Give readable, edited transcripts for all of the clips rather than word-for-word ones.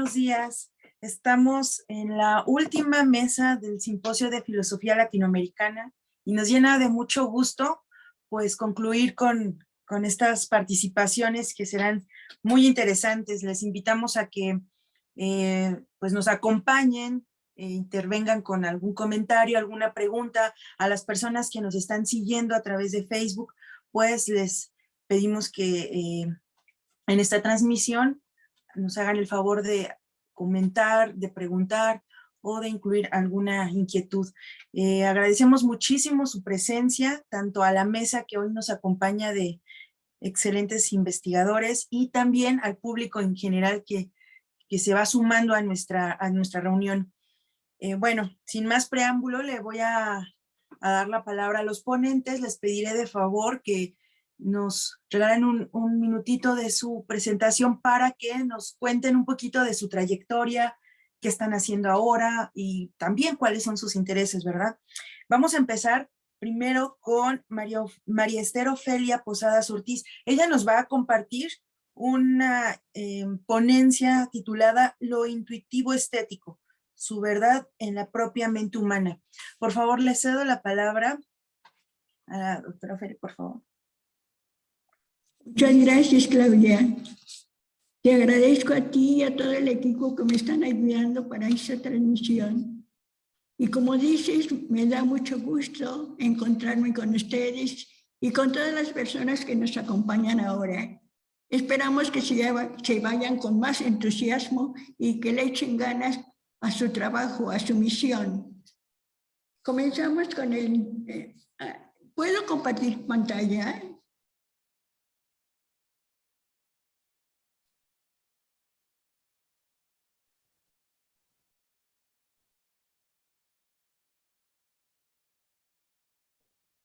buenos días. Estamos en la última mesa del Simposio de Filosofía Latinoamericana y nos llena de mucho gusto pues concluir con estas participaciones que serán muy interesantes. Les invitamos a que pues nos acompañen, intervengan con algún comentario, alguna pregunta. A las personas que nos están siguiendo a través de Facebook, pues les pedimos que en esta transmisión nos hagan el favor de comentar, de preguntar o de incluir alguna inquietud. Agradecemos muchísimo su presencia, tanto a la mesa que hoy nos acompaña de excelentes investigadores y también al público en general que se va sumando a nuestra reunión. Bueno, sin más preámbulo, le voy a dar la palabra a los ponentes. Les pediré de favor que nos regalen un minutito de su presentación para que nos cuenten un poquito de su trayectoria, qué están haciendo ahora y también cuáles son sus intereses, ¿verdad? Vamos a empezar primero con María Esther Ofelia Posadas Ortiz. Ella nos va a compartir una ponencia titulada Lo intuitivo estético, su verdad en la propia mente humana. Por favor, le cedo la palabra a la doctora Ofelia, por favor. Muchas gracias, Claudia. Te agradezco a ti y a todo el equipo que me están ayudando para esta transmisión. Y como dices, me da mucho gusto encontrarme con ustedes y con todas las personas que nos acompañan ahora. Esperamos que se vayan con más entusiasmo y que le echen ganas a su trabajo, a su misión. Comenzamos con el... ¿Puedo compartir pantalla?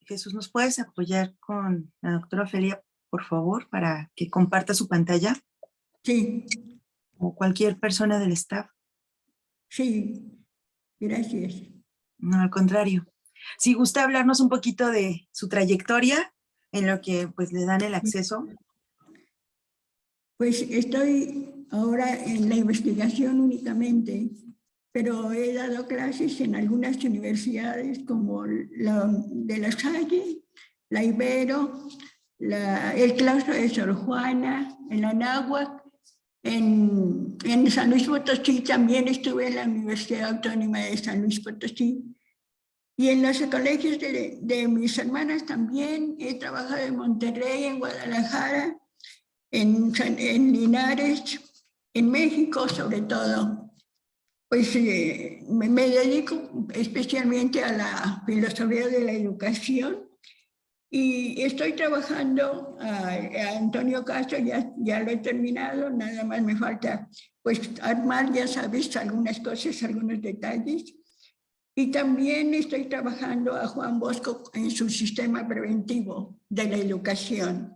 Jesús, ¿nos puedes apoyar con la doctora Ofelia, por favor, para que comparta su pantalla? Sí. O cualquier persona del staff. Sí, gracias. No, al contrario. Si gusta hablarnos un poquito de su trayectoria, en lo que pues le dan el acceso. Pues estoy ahora en la investigación únicamente, pero he dado clases en algunas universidades como la de La Salle, la Ibero, el claustro de Sor Juana, en la Anáhuac, en San Luis Potosí también estuve en la Universidad Autónoma de San Luis Potosí. Y en los colegios de mis hermanas también he trabajado en Monterrey, en Guadalajara, en Linares, en México sobre todo. Pues me dedico especialmente a la filosofía de la educación y estoy trabajando a Antonio Castro, ya lo he terminado, nada más me falta pues armar, ya sabes, algunas cosas, algunos detalles. Y también estoy trabajando a Juan Bosco en su sistema preventivo de la educación.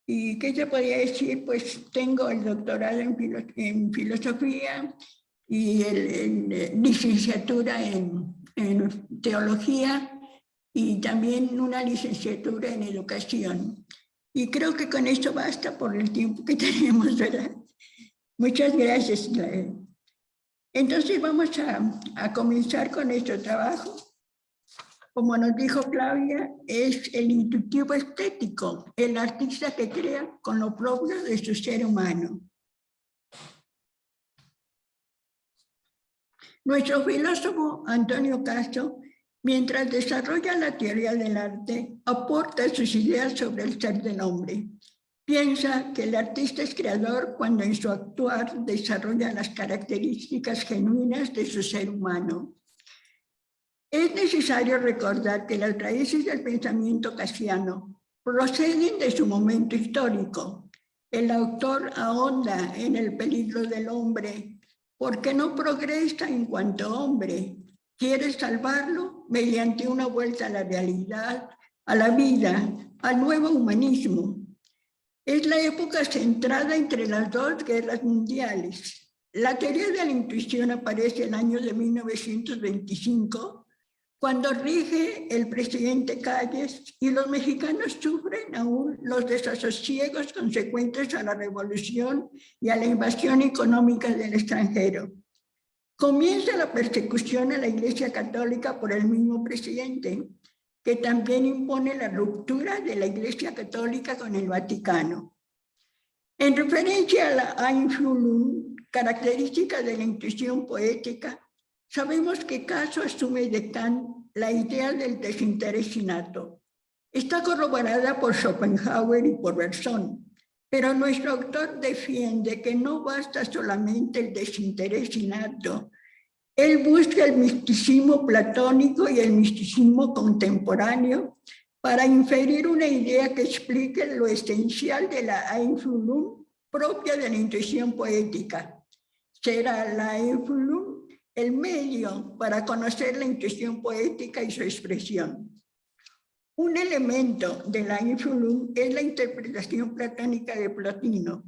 ¿Y qué te podría decir? Pues tengo el doctorado en filosofía y licenciatura en teología y también una licenciatura en educación. Y creo que con esto basta por el tiempo que tenemos, ¿verdad? Muchas gracias, Claudia. Entonces vamos a comenzar con nuestro trabajo. Como nos dijo Claudia, es el intuitivo estético, el artista que crea con lo propio de su ser humano. Nuestro filósofo Antonio Castro, mientras desarrolla la teoría del arte, aporta sus ideas sobre el ser del hombre. Piensa que el artista es creador cuando en su actuar desarrolla las características genuinas de su ser humano. Es necesario recordar que las raíces del pensamiento kantiano proceden de su momento histórico. El autor ahonda en el peligro del hombre porque no progresa en cuanto hombre. Quiere salvarlo mediante una vuelta a la realidad, a la vida, al nuevo humanismo. Es la época centrada entre las dos guerras mundiales. La teoría de la intuición aparece en el año de 1925 cuando rige el presidente Calles y los mexicanos sufren aún los desasosiegos consecuentes a la revolución y a la invasión económica del extranjero. Comienza la persecución a la Iglesia Católica por el mismo presidente, que también impone la ruptura de la Iglesia Católica con el Vaticano. En referencia a la Einfühlung, característica de la intuición poética, sabemos que Caso asume de Kant la idea del desinterés innato. Está corroborada por Schopenhauer y por Bergson, pero nuestro autor defiende que no basta solamente el desinterés innato. Él busca el misticismo platónico y el misticismo contemporáneo para inferir una idea que explique lo esencial de la Einfühlung propia de la intuición poética. Será la Einfühlung el medio para conocer la intuición poética y su expresión. Un elemento de la Einfühlung es la interpretación platónica de Plotino,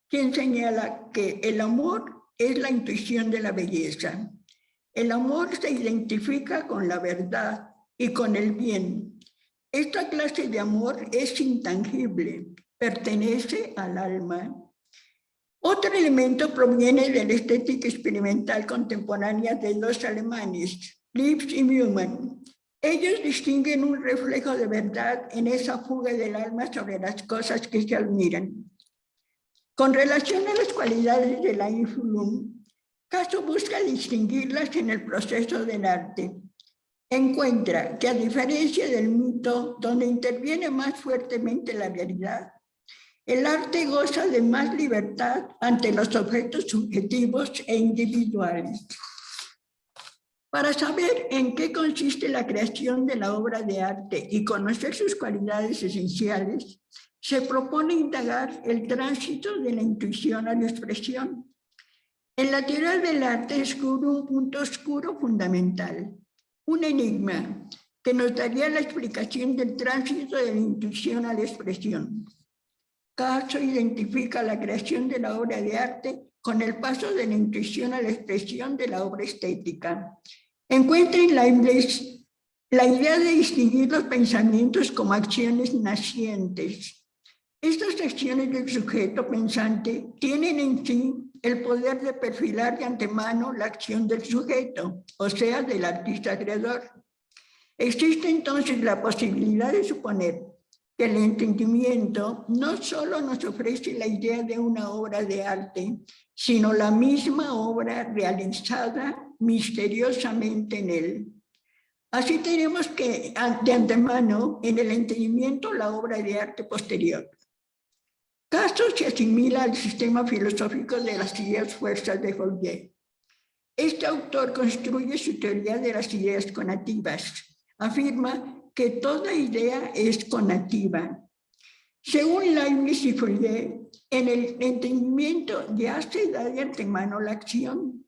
quien señala que el amor es la intuición de la belleza. El amor se identifica con la verdad y con el bien. Esta clase de amor es intangible, pertenece al alma. Otro elemento proviene de la estética experimental contemporánea de dos alemanes, Lipps y Mühlmann. Ellos distinguen un reflejo de verdad en esa fuga del alma sobre las cosas que se admiran. Con relación a las cualidades de la Einfühlung, Caso busca distinguirlas en el proceso del arte. Encuentra que, a diferencia del mito, donde interviene más fuertemente la realidad, el arte goza de más libertad ante los objetos subjetivos e individuales. Para saber en qué consiste la creación de la obra de arte y conocer sus cualidades esenciales, se propone indagar el tránsito de la intuición a la expresión. En la teoría del arte descubre un punto oscuro fundamental, un enigma que nos daría la explicación del tránsito de la intuición a la expresión. Caso identifica la creación de la obra de arte con el paso de la intuición a la expresión de la obra estética. Encuentra en Leibniz la idea de distinguir los pensamientos como acciones nacientes. Estas acciones del sujeto pensante tienen en sí el poder de perfilar de antemano la acción del sujeto, o sea, del artista creador. Existe entonces la posibilidad de suponer que el entendimiento no solo nos ofrece la idea de una obra de arte, sino la misma obra realizada misteriosamente en él. Así tenemos que, de antemano, en el entendimiento, la obra de arte posterior. Caso se asimila al sistema filosófico de las ideas fuerzas de Fourier. Este autor construye su teoría de las ideas conativas. Afirma que toda idea es conativa. Según Leibniz y Fourier, en el entendimiento ya se da de antemano la acción,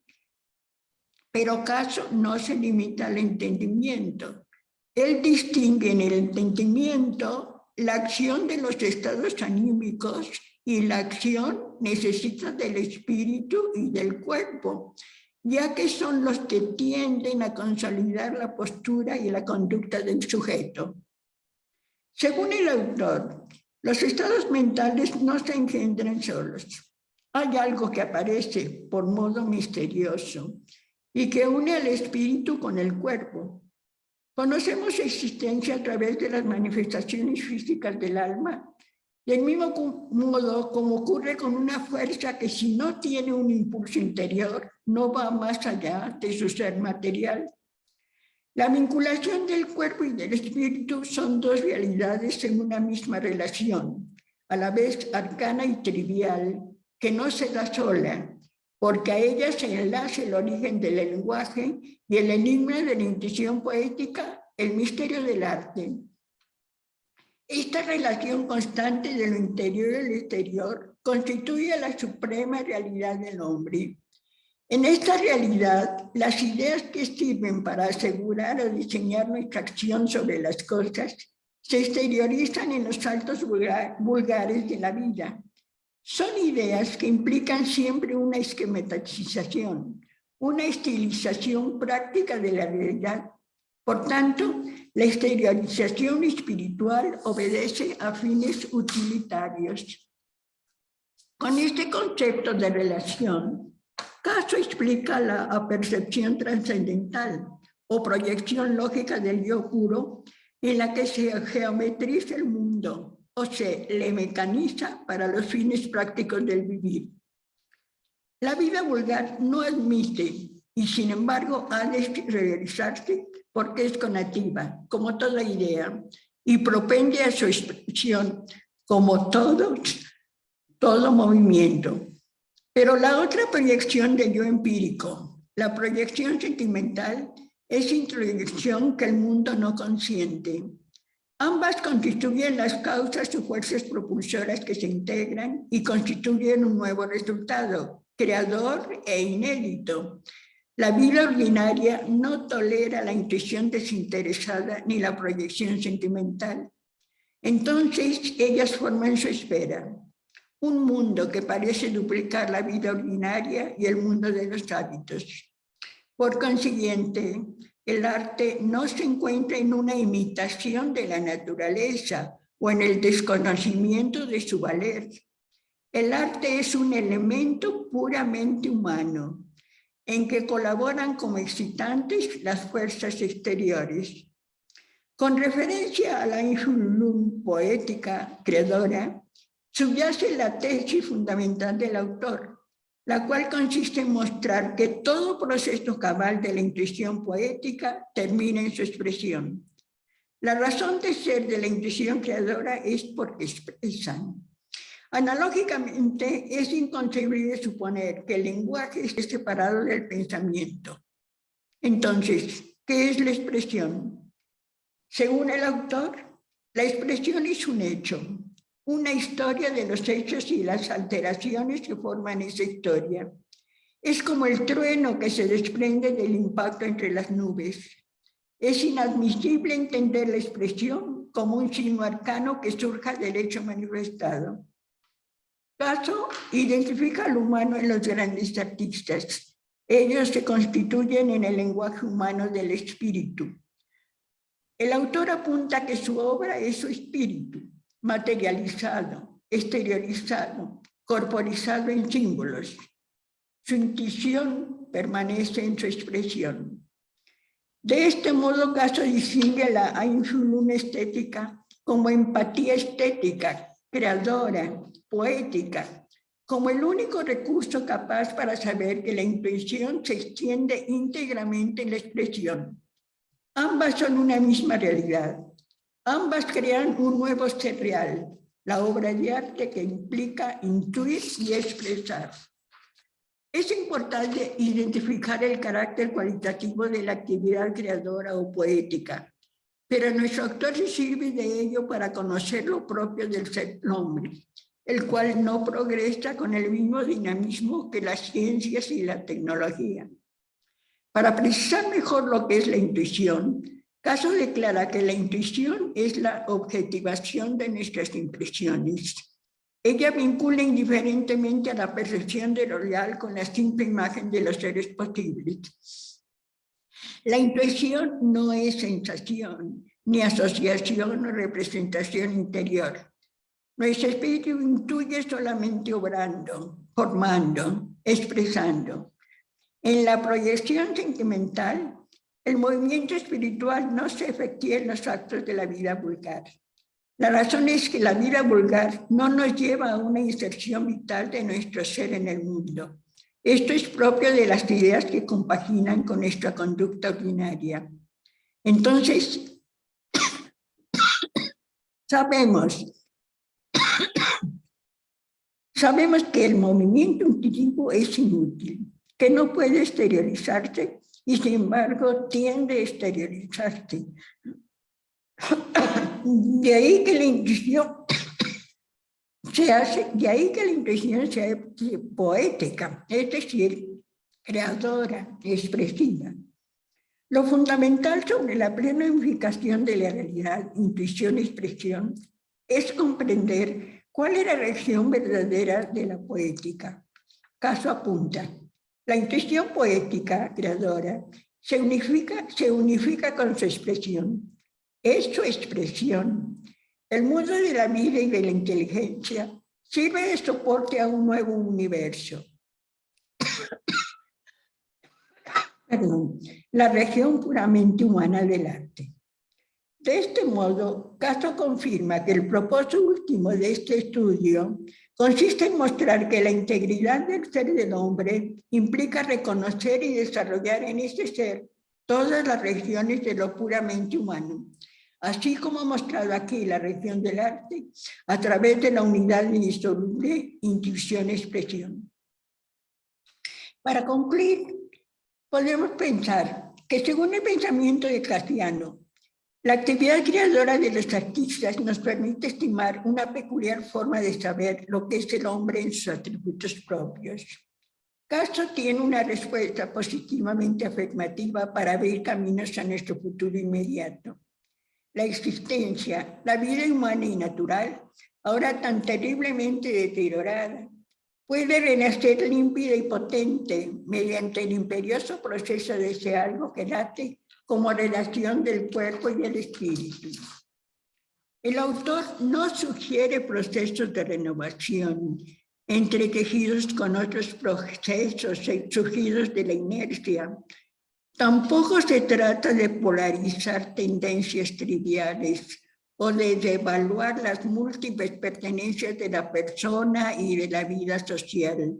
pero Caso no se limita al entendimiento. Él distingue en el entendimiento la acción de los estados anímicos y la acción necesita del espíritu y del cuerpo, ya que son los que tienden a consolidar la postura y la conducta del sujeto. Según el autor, los estados mentales no se engendran solos. Hay algo que aparece por modo misterioso y que une al espíritu con el cuerpo. Conocemos su existencia a través de las manifestaciones físicas del alma, del mismo modo como ocurre con una fuerza que, si no tiene un impulso interior, no va más allá de su ser material. La vinculación del cuerpo y del espíritu son dos realidades en una misma relación, a la vez arcana y trivial, que no se da sola, porque a ella se enlaza el origen del lenguaje y el enigma de la intuición poética, el misterio del arte. Esta relación constante de lo interior y el exterior constituye la suprema realidad del hombre. En esta realidad, las ideas que sirven para asegurar o diseñar nuestra acción sobre las cosas se exteriorizan en los saltos vulgares de la vida. Son ideas que implican siempre una esquematización, una estilización práctica de la realidad, Por tanto, la exteriorización espiritual obedece a fines utilitarios. Con este concepto de relación, Caso explica la apercepción trascendental o proyección lógica del yo puro en la que se geometriza el mundo o se le mecaniza para los fines prácticos del vivir. La vida vulgar no admite y sin embargo ha de realizarse porque es conativa, como toda idea, y propende a su expresión como todo movimiento. Pero la otra proyección del yo empírico, la proyección sentimental, es introyección que el mundo no consiente. Ambas constituyen las causas o fuerzas propulsoras que se integran y constituyen un nuevo resultado, creador e inédito. La vida ordinaria no tolera la intuición desinteresada ni la proyección sentimental. Entonces, ellas forman su esfera. Un mundo que parece duplicar la vida ordinaria y el mundo de los hábitos. Por consiguiente, el arte no se encuentra en una imitación de la naturaleza o en el desconocimiento de su valer. El arte es un elemento puramente humano, en que colaboran como excitantes las fuerzas exteriores. Con referencia a la Einfühlung poética creadora, subyace la tesis fundamental del autor, la cual consiste en mostrar que todo proceso cabal de la intuición poética termina en su expresión. La razón de ser de la intuición creadora es porque expresan. Analógicamente, es inconcebible suponer que el lenguaje esté separado del pensamiento. Entonces, ¿qué es la expresión? Según el autor, la expresión es un hecho, una historia de los hechos y las alteraciones que forman esa historia. Es como el trueno que se desprende del impacto entre las nubes. Es inadmisible entender la expresión como un signo arcano que surja del hecho manifestado. Caso identifica al humano en los grandes artistas. Ellos se constituyen en el lenguaje humano del espíritu. El autor apunta que su obra es su espíritu, materializado, exteriorizado, corporizado en símbolos. Su intuición permanece en su expresión. De este modo, Caso distingue la Einfühlung estética como empatía estética, creadora, poética, como el único recurso capaz para saber que la intuición se extiende íntegramente en la expresión. Ambas son una misma realidad. Ambas crean un nuevo ser real, la obra de arte que implica intuir y expresar. Es importante identificar el carácter cualitativo de la actividad creadora o poética, pero nuestro autor se sirve de ello para conocer lo propio del ser hombre, el cual no progresa con el mismo dinamismo que las ciencias y la tecnología. Para precisar mejor lo que es la intuición, Caso declara que la intuición es la objetivación de nuestras impresiones. Ella vincula indiferentemente a la percepción de lo real con la simple imagen de los seres posibles. La intuición no es sensación, ni asociación o representación interior. Nuestro espíritu intuye solamente obrando, formando, expresando. En la proyección sentimental, el movimiento espiritual no se efectúa en los actos de la vida vulgar. La razón es que la vida vulgar no nos lleva a una inserción vital de nuestro ser en el mundo. Esto es propio de las ideas que compaginan con nuestra conducta ordinaria. Entonces, sabemos que el movimiento intuitivo es inútil, que no puede exteriorizarse y sin embargo tiende a exteriorizarse. De ahí que la intuición sea poética, es decir, creadora, expresiva. Lo fundamental sobre la plena unificación de la realidad, intuición y expresión es comprender cuál es la reacción verdadera de la poética. Caso apunta, la intuición poética creadora se unifica con su expresión. Es su expresión. El mundo de la vida y de la inteligencia sirve de soporte a un nuevo universo. Perdón, la región puramente humana del arte. De este modo, Castro confirma que el propósito último de este estudio consiste en mostrar que la integridad del ser del hombre implica reconocer y desarrollar en este ser todas las regiones de lo puramente humano, así como ha mostrado aquí la región del arte a través de la unidad indisoluble intuición-expresión. Para concluir, podemos pensar que según el pensamiento de Castiano, la actividad creadora de los artistas nos permite estimar una peculiar forma de saber lo que es el hombre en sus atributos propios. Castro tiene una respuesta positivamente afirmativa para abrir caminos a nuestro futuro inmediato. La existencia, la vida humana y natural, ahora tan terriblemente deteriorada, puede renacer límpida y potente mediante el imperioso proceso de ese algo que late como relación del cuerpo y el espíritu. El autor no sugiere procesos de renovación entretejidos con otros procesos surgidos de la inercia. Tampoco se trata de polarizar tendencias triviales o de devaluar las múltiples pertenencias de la persona y de la vida social.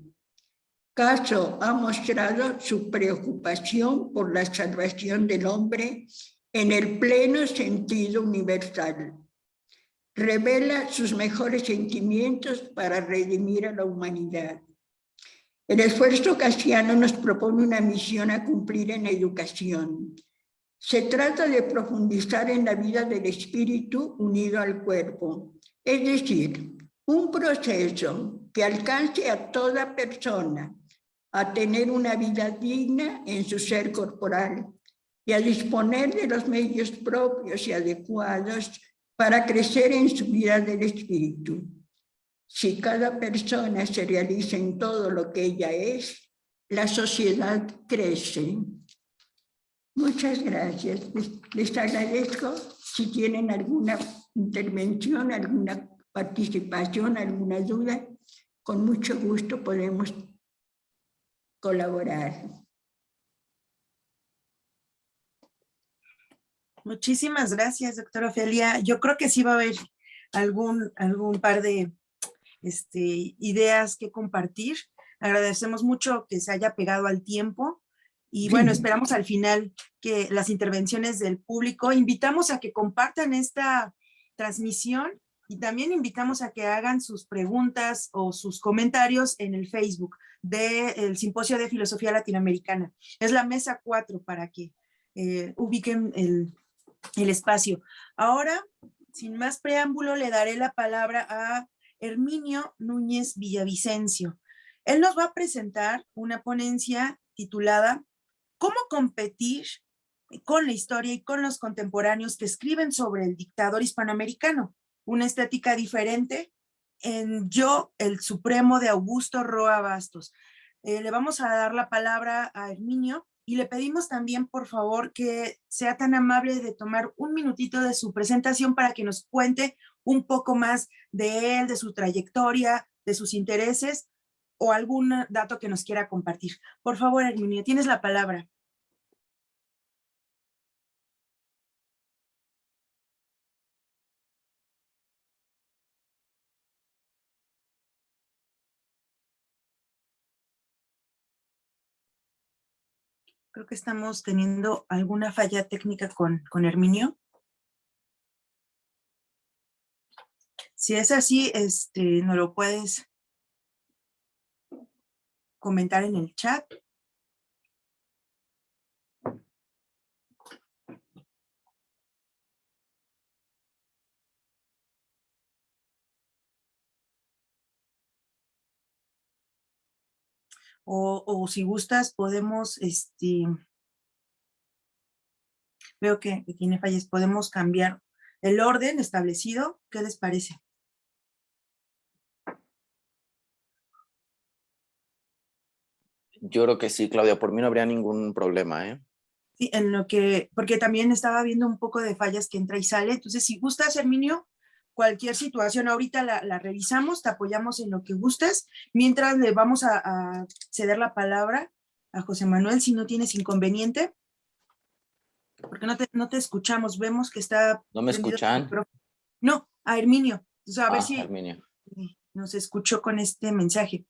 Castro ha mostrado su preocupación por la salvación del hombre en el pleno sentido universal. Revela sus mejores sentimientos para redimir a la humanidad. El esfuerzo castiano nos propone una misión a cumplir en la educación. Se trata de profundizar en la vida del espíritu unido al cuerpo, es decir, un proceso que alcance a toda persona a tener una vida digna en su ser corporal y a disponer de los medios propios y adecuados para crecer en su vida del espíritu. Si cada persona se realiza en todo lo que ella es, la sociedad crece. Muchas gracias. Les agradezco. Si tienen alguna intervención, alguna participación, alguna duda, con mucho gusto podemos colaborar. Muchísimas gracias, doctora Ofelia. Yo creo que sí va a haber algún par de ideas que compartir. Agradecemos mucho que se haya pegado al tiempo y bueno, esperamos al final que las intervenciones del público. Invitamos a que compartan esta transmisión y también invitamos a que hagan sus preguntas o sus comentarios en el Facebook del Simposio de Filosofía Latinoamericana. Es la mesa 4 para que ubiquen el espacio. Ahora, sin más preámbulo, le daré la palabra a Herminio Núñez Villavicencio. Él nos va a presentar una ponencia titulada ¿Cómo competir con la historia y con los contemporáneos que escriben sobre el dictador hispanoamericano? Una estética diferente en Yo, el Supremo de Augusto Roa Bastos. Le vamos a dar la palabra a Herminio y le pedimos también, por favor, que sea tan amable de tomar un minutito de su presentación para que nos cuente un poco más de él, de su trayectoria, de sus intereses o algún dato que nos quiera compartir. Por favor, Herminio, tienes la palabra. Creo que estamos teniendo alguna falla técnica con Herminio. Si es así, nos lo puedes comentar en el chat. O si gustas, podemos, veo que tiene fallas, podemos cambiar el orden establecido. ¿Qué les parece? Yo creo que sí, Claudia, por mí no habría ningún problema, ¿eh? en lo que, porque también estaba viendo un poco de fallas que entra y sale. Entonces, si gustas, Herminio, cualquier situación ahorita la revisamos, te apoyamos en lo que gustes, mientras le vamos a ceder la palabra a José Manuel, si no tienes inconveniente, porque no te escuchamos, vemos que está ¿No me prendido el escuchan? micrófono. No, a Herminio. O sea, a ver Ah, si Herminio. nos escuchó con este mensaje.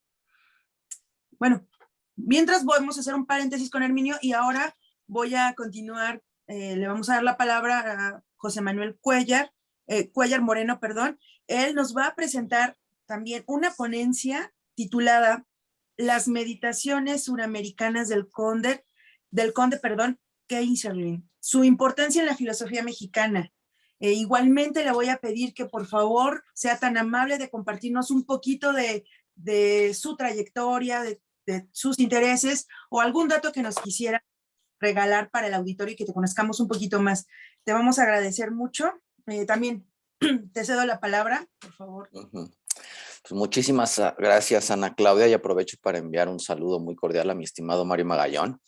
Bueno, mientras vamos a hacer un paréntesis con Herminio y ahora voy a continuar, le vamos a dar la palabra a José Manuel Cuellar Moreno, perdón. Él nos va a presentar también una ponencia titulada Las meditaciones suramericanas del conde, perdón, Keyserling, su importancia en la filosofía mexicana. Igualmente le voy a pedir que por favor sea tan amable de compartirnos un poquito de su trayectoria, de sus intereses o algún dato que nos quisiera regalar para el auditorio y que te conozcamos un poquito más. Te vamos a agradecer mucho. También te cedo la palabra, por favor. Pues muchísimas gracias, Ana Claudia, y aprovecho para enviar un saludo muy cordial a mi estimado Mario Magallón.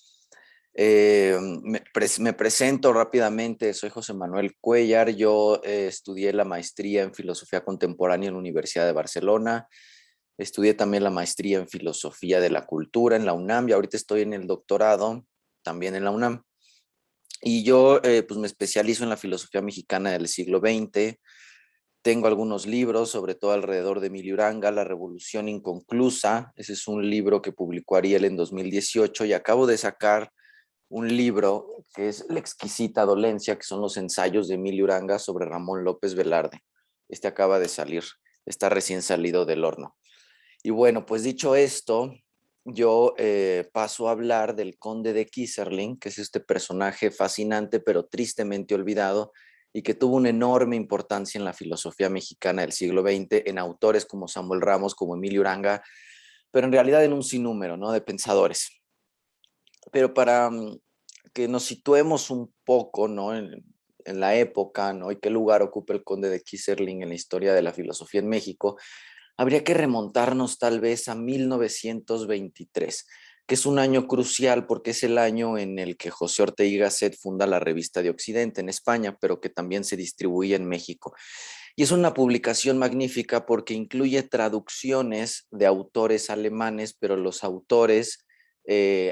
Me presento rápidamente, soy José Manuel Cuellar, yo estudié la maestría en Filosofía Contemporánea en la Universidad de Barcelona, estudié también la maestría en Filosofía de la Cultura en la UNAM y ahorita estoy en el doctorado también en la UNAM. Y yo pues me especializo en la filosofía mexicana del siglo XX. Tengo algunos libros, sobre todo alrededor de Emilio Uranga, La Revolución Inconclusa. Ese es un libro que publicó Ariel en 2018 y acabo de sacar un libro que es La exquisita dolencia, que son los ensayos de Emilio Uranga sobre Ramón López Velarde. Este acaba de salir, está recién salido del horno. Y bueno, pues dicho esto, yo paso a hablar del conde de Keyserling, que es este personaje fascinante pero tristemente olvidado y que tuvo una enorme importancia en la filosofía mexicana del siglo XX, en autores como Samuel Ramos, como Emilio Uranga, pero en realidad en un sinnúmero, ¿no?, de pensadores. Pero para que nos situemos un poco, ¿no?, en la época, ¿no?, y qué lugar ocupa el conde de Keyserling en la historia de la filosofía en México, habría que remontarnos tal vez a 1923, que es un año crucial porque es el año en el que José Ortega y Gasset funda la Revista de Occidente en España, pero que también se distribuye en México. Y es una publicación magnífica porque incluye traducciones de autores alemanes, pero los autores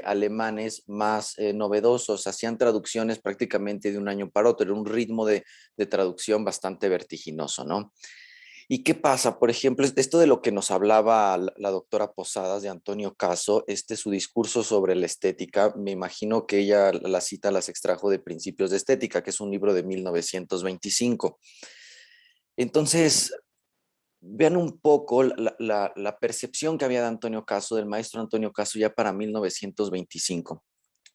alemanes más novedosos hacían traducciones prácticamente de un año para otro, era un ritmo de traducción bastante vertiginoso, ¿no? ¿Y qué pasa? Por ejemplo, esto de lo que nos hablaba la doctora Posadas de Antonio Caso, su discurso sobre la estética, me imagino que ella la cita las extrajo de Principios de Estética, que es un libro de 1925. Entonces, vean un poco la percepción que había de Antonio Caso, del maestro Antonio Caso ya para 1925.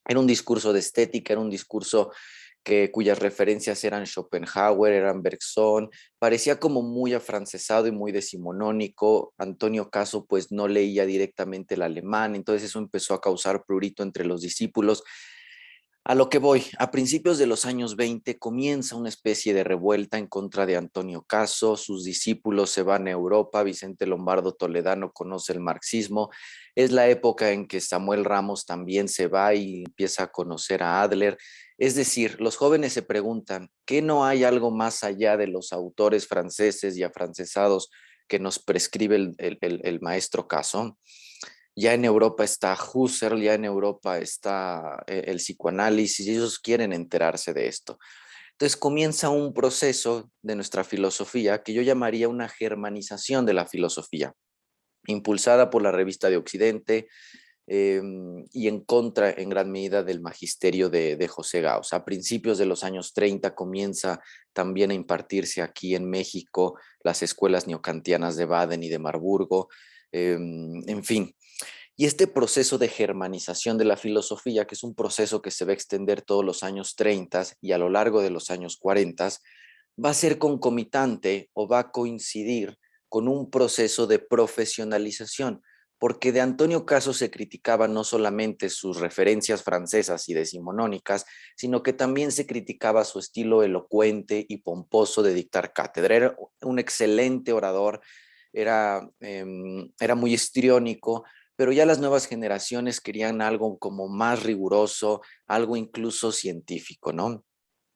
Era un discurso de estética, era un discurso cuyas referencias eran Schopenhauer, eran Bergson, parecía como muy afrancesado y muy decimonónico. Antonio Caso pues no leía directamente el alemán, entonces eso empezó a causar prurito entre los discípulos. A lo que voy, a principios de los años 20 comienza una especie de revuelta en contra de Antonio Caso, sus discípulos se van a Europa, Vicente Lombardo Toledano conoce el marxismo, es la época en que Samuel Ramos también se va y empieza a conocer a Adler, es decir, los jóvenes se preguntan, ¿qué no hay algo más allá de los autores franceses y afrancesados que nos prescribe el maestro Caso? Ya en Europa está Husserl, ya en Europa está el psicoanálisis y ellos quieren enterarse de esto. Entonces comienza un proceso de nuestra filosofía que yo llamaría una germanización de la filosofía, impulsada por la Revista de Occidente y en contra en gran medida del magisterio de José Gauss. A principios de los años 30 comienza también a impartirse aquí en México las escuelas neocantianas de Baden y de Marburgo, en fin. Y este proceso de germanización de la filosofía, que es un proceso que se va a extender todos los años 30 y a lo largo de los años 40, va a ser concomitante o va a coincidir con un proceso de profesionalización, porque de Antonio Caso se criticaba no solamente sus referencias francesas y decimonónicas, sino que también se criticaba su estilo elocuente y pomposo de dictar cátedra. Era un excelente orador, era muy histriónico, pero ya las nuevas generaciones querían algo como más riguroso, algo incluso científico, ¿no?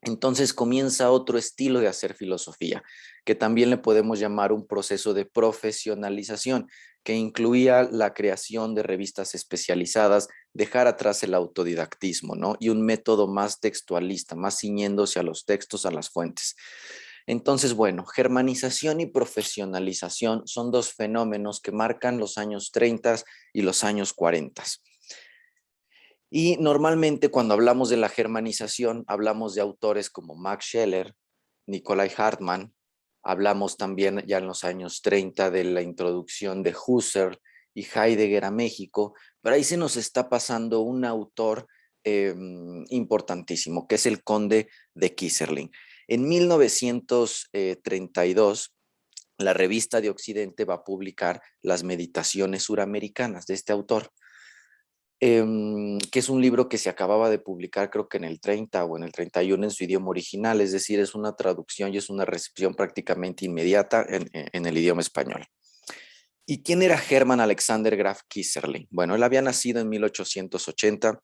Entonces comienza otro estilo de hacer filosofía, que también le podemos llamar un proceso de profesionalización, que incluía la creación de revistas especializadas, dejar atrás el autodidactismo, ¿no? Y un método más textualista, más ciñéndose a los textos, a las fuentes. Entonces, bueno, germanización y profesionalización son dos fenómenos que marcan los años 30 y los años 40. Y normalmente cuando hablamos de la germanización, hablamos de autores como Max Scheler, Nikolai Hartmann, hablamos también ya en los años 30 de la introducción de Husserl y Heidegger a México, pero ahí se nos está pasando un autor importantísimo, que es el Conde de Keyserling. En 1932, la revista de Occidente va a publicar las Meditaciones Suramericanas de este autor, que es un libro que se acababa de publicar creo que en el 30 o en el 31 en su idioma original, es decir, es una traducción y es una recepción prácticamente inmediata en el idioma español. ¿Y quién era Hermann Alexander Graf Keyserling? Bueno, él había nacido en 1880,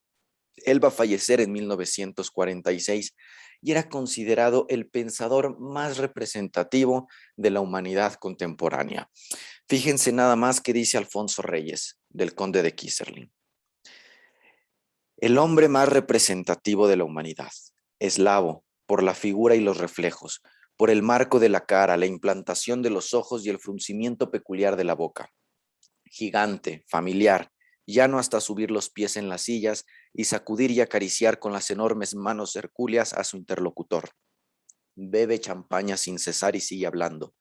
él va a fallecer en 1946 y era considerado el pensador más representativo de la humanidad contemporánea. Fíjense nada más que dice Alfonso Reyes, del Conde de Keyserling. El hombre más representativo de la humanidad, eslavo, por la figura y los reflejos, por el marco de la cara, la implantación de los ojos y el fruncimiento peculiar de la boca. Gigante, familiar, llano hasta subir los pies en las sillas y sacudir y acariciar con las enormes manos hercúleas a su interlocutor. Bebe champaña sin cesar y sigue hablando.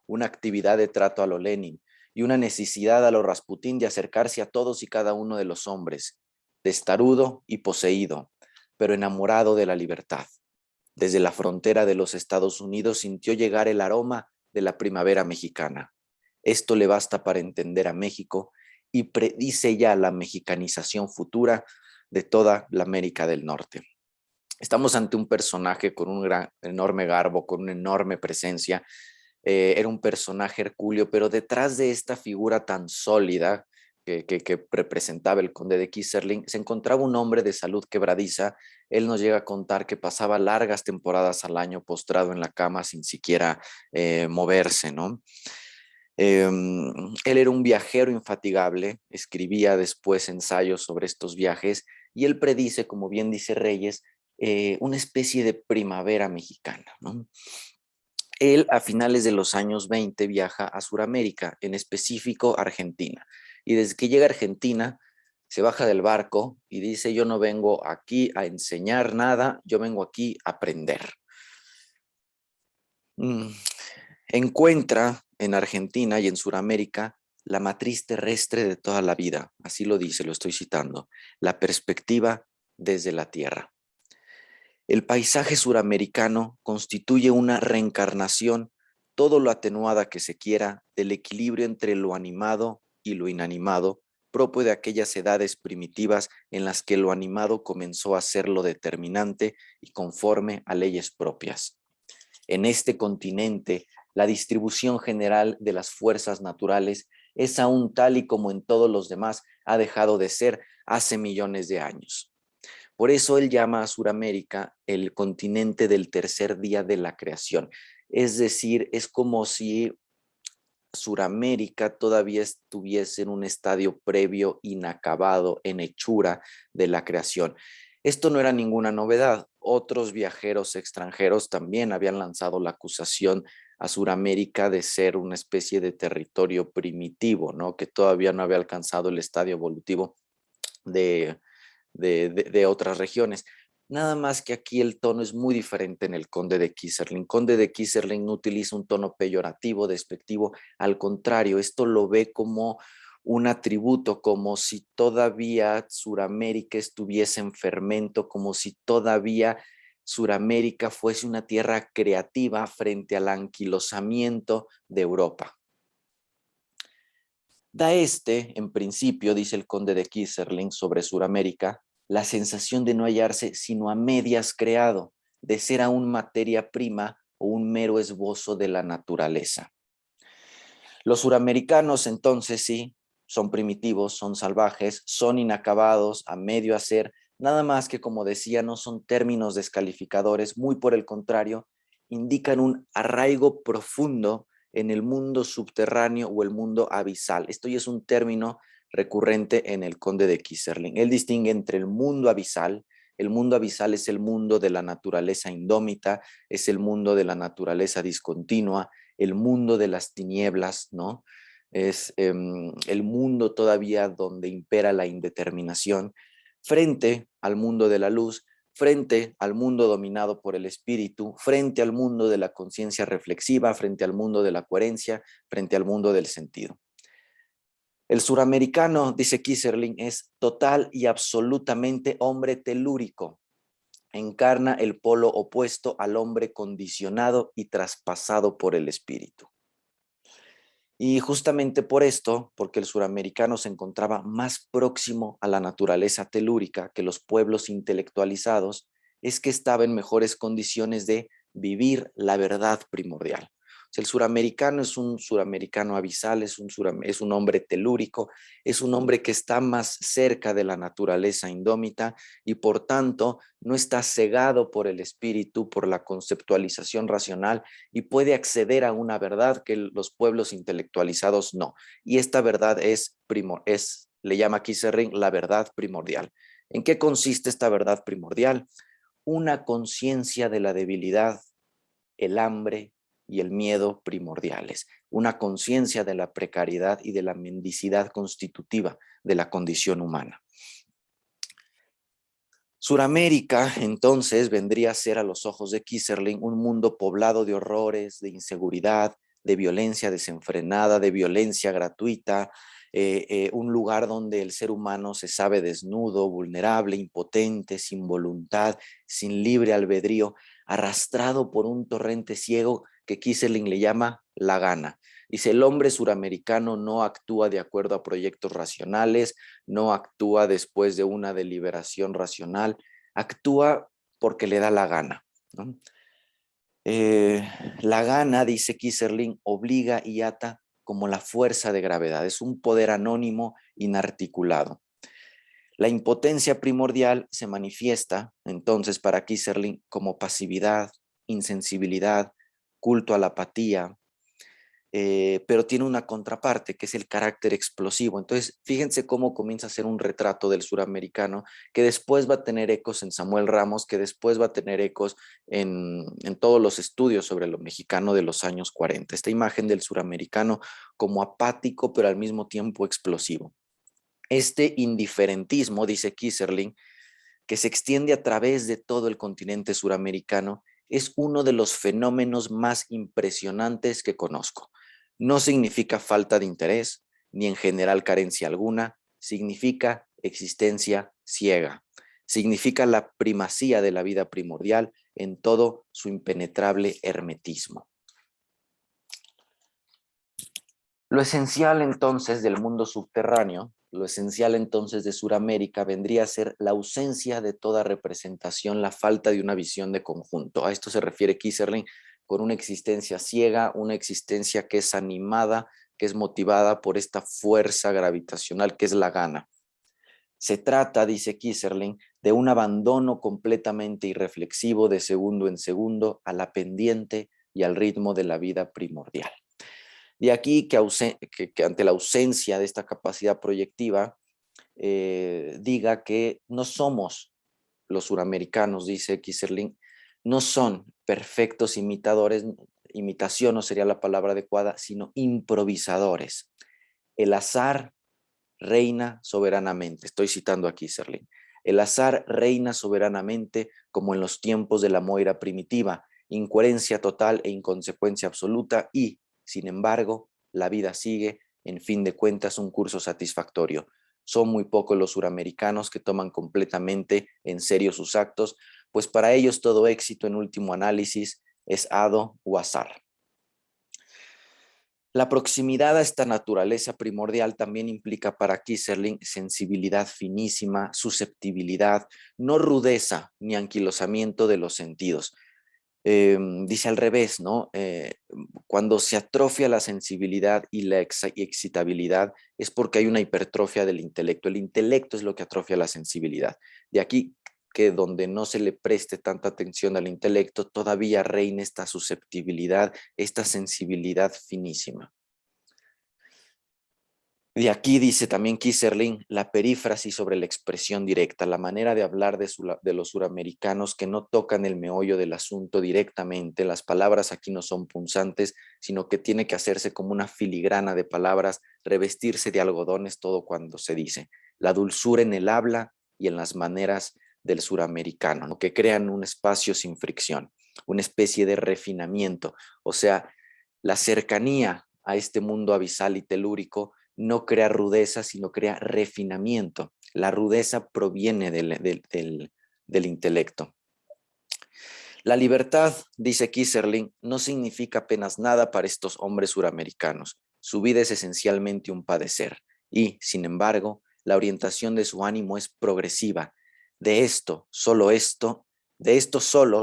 Una actividad de trato a lo Lenin y una necesidad a lo Rasputín de acercarse a todos y cada uno de los hombres, testarudo y poseído, pero enamorado de la libertad. Desde la frontera de los Estados Unidos sintió llegar el aroma de la primavera mexicana. Esto le basta para entender a México y predice ya la mexicanización futura de toda la América del Norte. Estamos ante un personaje con un enorme garbo, con una enorme presencia. Era un personaje hercúleo, pero detrás de esta figura tan sólida que representaba el Conde de Keyserling, se encontraba un hombre de salud quebradiza. Él nos llega a contar que pasaba largas temporadas al año postrado en la cama sin siquiera moverse, ¿no? Él era un viajero infatigable, escribía después ensayos sobre estos viajes y él predice, como bien dice Reyes, una especie de primavera mexicana, ¿no? Él a finales de los años 20 viaja a Sudamérica, en específico Argentina, y desde que llega a Argentina se baja del barco y dice: yo no vengo aquí a enseñar nada, yo vengo aquí a aprender. Encuentra en Argentina y en Sudamérica la matriz terrestre de toda la vida, así lo dice, lo estoy citando, la perspectiva desde la tierra. El paisaje suramericano constituye una reencarnación, todo lo atenuada que se quiera, del equilibrio entre lo animado y lo inanimado, propio de aquellas edades primitivas en las que lo animado comenzó a ser lo determinante y conforme a leyes propias. En este continente, la distribución general de las fuerzas naturales es aún tal y como en todos los demás ha dejado de ser hace millones de años. Por eso él llama a Sudamérica el continente del tercer día de la creación. Es decir, es como si Sudamérica todavía estuviese en un estadio previo, inacabado, en hechura de la creación. Esto no era ninguna novedad. Otros viajeros extranjeros también habían lanzado la acusación a Sudamérica de ser una especie de territorio primitivo, ¿no? Que todavía no había alcanzado el estadio evolutivo de otras regiones. Nada más que aquí el tono es muy diferente en el Conde de Keyserling. Conde de Keyserling no utiliza un tono peyorativo, despectivo, al contrario, esto lo ve como un atributo, como si todavía Sudamérica estuviese en fermento, como si todavía Sudamérica fuese una tierra creativa frente al anquilosamiento de Europa. Da en principio, dice el Conde de Keyserling sobre Sudamérica, la sensación de no hallarse sino a medias creado, de ser aún materia prima o un mero esbozo de la naturaleza. Los suramericanos entonces sí son primitivos, son salvajes, son inacabados, a medio hacer, nada más que, como decía, no son términos descalificadores, muy por el contrario, indican un arraigo profundo en el mundo subterráneo o el mundo abisal. Esto ya es un término recurrente en el Conde de Keyserling. Él distingue entre el mundo abisal. El mundo abisal es el mundo de la naturaleza indómita, es el mundo de la naturaleza discontinua, el mundo de las tinieblas, ¿no? Es el mundo todavía donde impera la indeterminación, frente al mundo de la luz, frente al mundo dominado por el espíritu, frente al mundo de la conciencia reflexiva, frente al mundo de la coherencia, frente al mundo del sentido. El suramericano, dice Keyserling, es total y absolutamente hombre telúrico. Encarna el polo opuesto al hombre condicionado y traspasado por el espíritu. Y justamente por esto, porque el suramericano se encontraba más próximo a la naturaleza telúrica que los pueblos intelectualizados, es que estaba en mejores condiciones de vivir la verdad primordial. O sea, el suramericano es un suramericano abisal, es un hombre telúrico, es un hombre que está más cerca de la naturaleza indómita y por tanto no está cegado por el espíritu, por la conceptualización racional y puede acceder a una verdad que los pueblos intelectualizados no. Y esta verdad le llama Keyserling la verdad primordial. ¿En qué consiste esta verdad primordial? Una conciencia de la debilidad, el hambre y el miedo primordiales, una conciencia de la precariedad y de la mendicidad constitutiva de la condición humana. Suramérica, entonces, vendría a ser a los ojos de Keyserling un mundo poblado de horrores, de inseguridad, de violencia desenfrenada, de violencia gratuita, un lugar donde el ser humano se sabe desnudo, vulnerable, impotente, sin voluntad, sin libre albedrío, arrastrado por un torrente ciego que Keyserling le llama la gana. Dice, el hombre suramericano no actúa de acuerdo a proyectos racionales, no actúa después de una deliberación racional, actúa porque le da la gana, ¿no? La gana, dice Keyserling, obliga y ata como la fuerza de gravedad, es un poder anónimo inarticulado. La impotencia primordial se manifiesta entonces para Keyserling como pasividad, insensibilidad, culto a la apatía, pero tiene una contraparte que es el carácter explosivo. Entonces, fíjense cómo comienza a ser un retrato del suramericano que después va a tener ecos en Samuel Ramos, que después va a tener ecos en todos los estudios sobre lo mexicano de los años 40. Esta imagen del suramericano como apático, pero al mismo tiempo explosivo. Este indiferentismo, dice Keyserling, que se extiende a través de todo el continente suramericano, es uno de los fenómenos más impresionantes que conozco. No significa falta de interés, ni en general carencia alguna, significa existencia ciega. Significa la primacía de la vida primordial en todo su impenetrable hermetismo. Lo esencial entonces del mundo subterráneo, lo esencial entonces de Suramérica vendría a ser la ausencia de toda representación, la falta de una visión de conjunto. A esto se refiere Keyserling con una existencia ciega, una existencia que es animada, que es motivada por esta fuerza gravitacional que es la gana. Se trata, dice Keyserling, de un abandono completamente irreflexivo de segundo en segundo a la pendiente y al ritmo de la vida primordial. De aquí que ante la ausencia de esta capacidad proyectiva, diga que no somos los suramericanos, dice Keyserling, no son perfectos imitadores, imitación no sería la palabra adecuada, sino improvisadores. El azar reina soberanamente, estoy citando a Keyserling. El azar reina soberanamente como en los tiempos de la Moira primitiva, incoherencia total e inconsecuencia absoluta y, sin embargo, la vida sigue, en fin de cuentas, un curso satisfactorio. Son muy pocos los suramericanos que toman completamente en serio sus actos, pues para ellos todo éxito en último análisis es hado o azar. La proximidad a esta naturaleza primordial también implica para Keyserling sensibilidad finísima, susceptibilidad, no rudeza ni anquilosamiento de los sentidos. Dice al revés, ¿no? Cuando se atrofia la sensibilidad y la excitabilidad es porque hay una hipertrofia del intelecto. El intelecto es lo que atrofia la sensibilidad. De aquí que donde no se le preste tanta atención al intelecto, todavía reina esta susceptibilidad, esta sensibilidad finísima. De aquí dice también Kieserling, la perífrasis sobre la expresión directa, la manera de hablar de los suramericanos que no tocan el meollo del asunto directamente. Las palabras aquí no son punzantes, sino que tiene que hacerse como una filigrana de palabras, revestirse de algodones todo cuando se dice. La dulzura en el habla y en las maneras del suramericano, ¿no? Que crean un espacio sin fricción, una especie de refinamiento, o sea, la cercanía a este mundo abisal y telúrico no crea rudeza, sino crea refinamiento. La rudeza proviene del intelecto. La libertad, dice Kieserling, no significa apenas nada para estos hombres suramericanos. Su vida es esencialmente un padecer y, sin embargo, la orientación de su ánimo es progresiva. De esto solo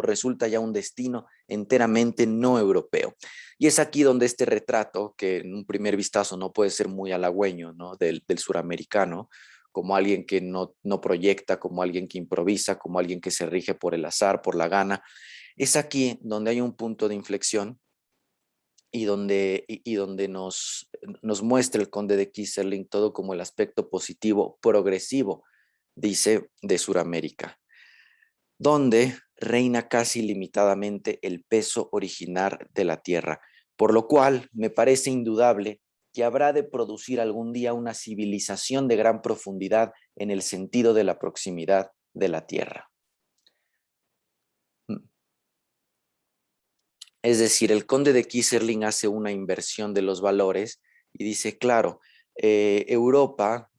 resulta ya un destino enteramente no europeo. Y es aquí donde este retrato, que en un primer vistazo no puede ser muy halagüeño, ¿no? del suramericano, como alguien que no proyecta, como alguien que improvisa, como alguien que se rige por el azar, por la gana, es aquí donde hay un punto de inflexión y donde nos muestra el conde de Kieserling todo como el aspecto positivo, progresivo, dice, de Suramérica, donde reina casi ilimitadamente el peso original de la tierra, por lo cual me parece indudable que habrá de producir algún día una civilización de gran profundidad en el sentido de la proximidad de la tierra. Es decir, el conde de Kieserling hace una inversión de los valores y dice, claro, Europa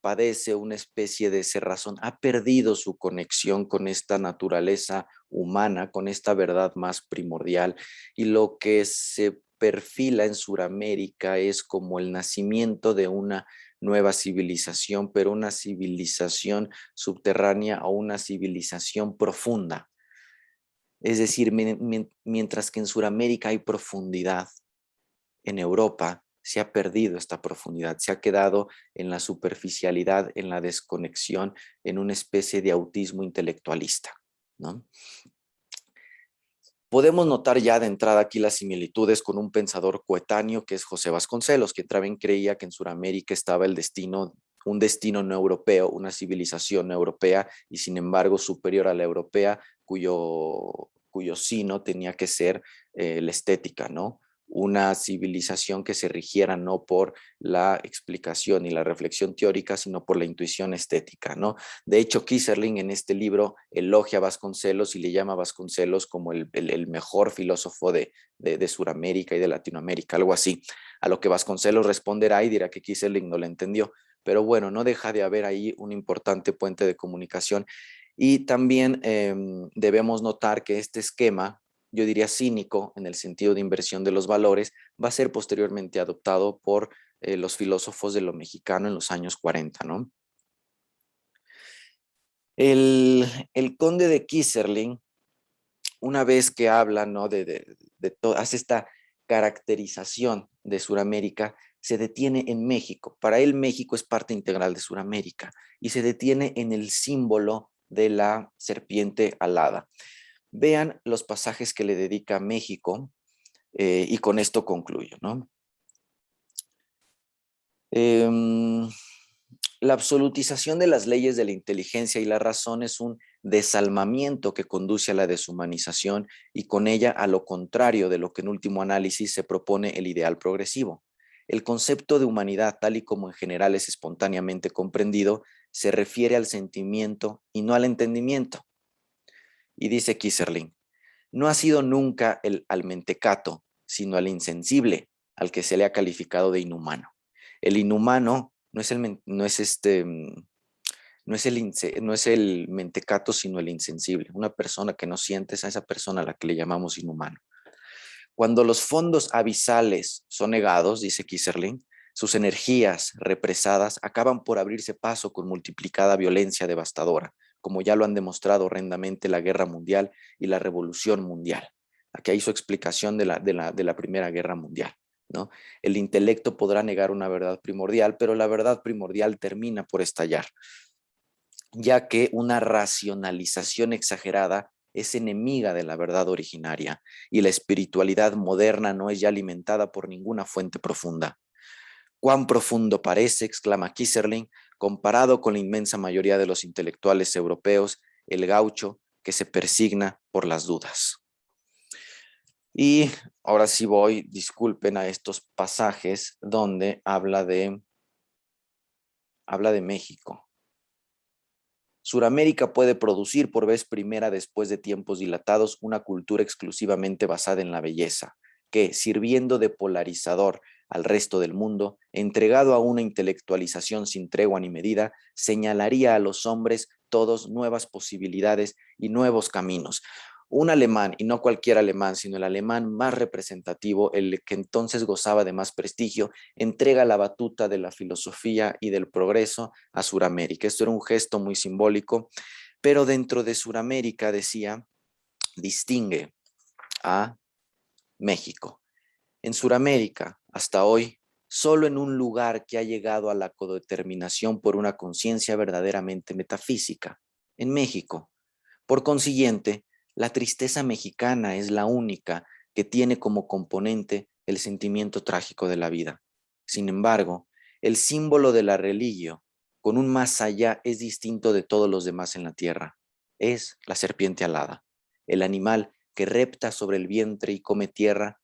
padece una especie de cerrazón, ha perdido su conexión con esta naturaleza humana, con esta verdad más primordial, y lo que se perfila en Sudamérica es como el nacimiento de una nueva civilización, pero una civilización subterránea o una civilización profunda. Es decir, mientras que en Sudamérica hay profundidad, en Europa se ha perdido esta profundidad, se ha quedado en la superficialidad, en la desconexión, en una especie de autismo intelectualista, ¿no? Podemos notar ya de entrada aquí las similitudes con un pensador coetáneo que es José Vasconcelos, que también creía que en Sudamérica estaba el destino, un destino no europeo, una civilización no europea y sin embargo superior a la europea, cuyo sino tenía que ser la estética, ¿no? Una civilización que se rigiera no por la explicación y la reflexión teórica, sino por la intuición estética, ¿no? De hecho, Kieserling en este libro elogia a Vasconcelos y le llama a Vasconcelos como el mejor filósofo de Sudamérica y de Latinoamérica, algo así. A lo que Vasconcelos responderá y dirá que Kieserling no le entendió. Pero bueno, no deja de haber ahí un importante puente de comunicación. Y también debemos notar que este esquema, yo diría cínico en el sentido de inversión de los valores, va a ser posteriormente adoptado por los filósofos de lo mexicano en los años 40, ¿no? El conde de Kieserling, una vez que habla, ¿no? hace esta caracterización de Sudamérica, se detiene en México. Para él México es parte integral de Sudamérica y se detiene en el símbolo de la serpiente alada. Vean los pasajes que le dedica a México y con esto concluyo, ¿no? La absolutización de las leyes de la inteligencia y la razón es un desalmamiento que conduce a la deshumanización y con ella a lo contrario de lo que en último análisis se propone el ideal progresivo. El concepto de humanidad, tal y como en general es espontáneamente comprendido, se refiere al sentimiento y no al entendimiento. Y dice Kieserling, no ha sido nunca al mentecato, sino al insensible, al que se le ha calificado de inhumano. El inhumano no es el mentecato, sino el insensible. Una persona que no siente es a esa persona a la que le llamamos inhumano. Cuando los fondos abisales son negados, dice Kieserling, sus energías represadas acaban por abrirse paso con multiplicada violencia devastadora, como ya lo han demostrado horrendamente la guerra mundial y la revolución mundial. Aquí hay su explicación de la Primera Guerra Mundial, ¿no? El intelecto podrá negar una verdad primordial, pero la verdad primordial termina por estallar, ya que una racionalización exagerada es enemiga de la verdad originaria y la espiritualidad moderna no es ya alimentada por ninguna fuente profunda. «Cuán profundo parece», exclama Keyserling, comparado con la inmensa mayoría de los intelectuales europeos, el gaucho que se persigna por las dudas. Y ahora sí voy, disculpen, a estos pasajes donde habla de México. Suramérica puede producir por vez primera después de tiempos dilatados una cultura exclusivamente basada en la belleza, que, sirviendo de polarizador al resto del mundo, entregado a una intelectualización sin tregua ni medida, señalaría a los hombres todos nuevas posibilidades y nuevos caminos. Un alemán, y no cualquier alemán, sino el alemán más representativo, el que entonces gozaba de más prestigio, entrega la batuta de la filosofía y del progreso a Suramérica. Esto era un gesto muy simbólico, pero dentro de Suramérica, decía, distingue a México. En Suramérica, hasta hoy, solo en un lugar que ha llegado a la codeterminación por una conciencia verdaderamente metafísica, en México. Por consiguiente, la tristeza mexicana es la única que tiene como componente el sentimiento trágico de la vida. Sin embargo, el símbolo de la religio, con un más allá, es distinto de todos los demás en la tierra. Es la serpiente alada, el animal que repta sobre el vientre y come tierra,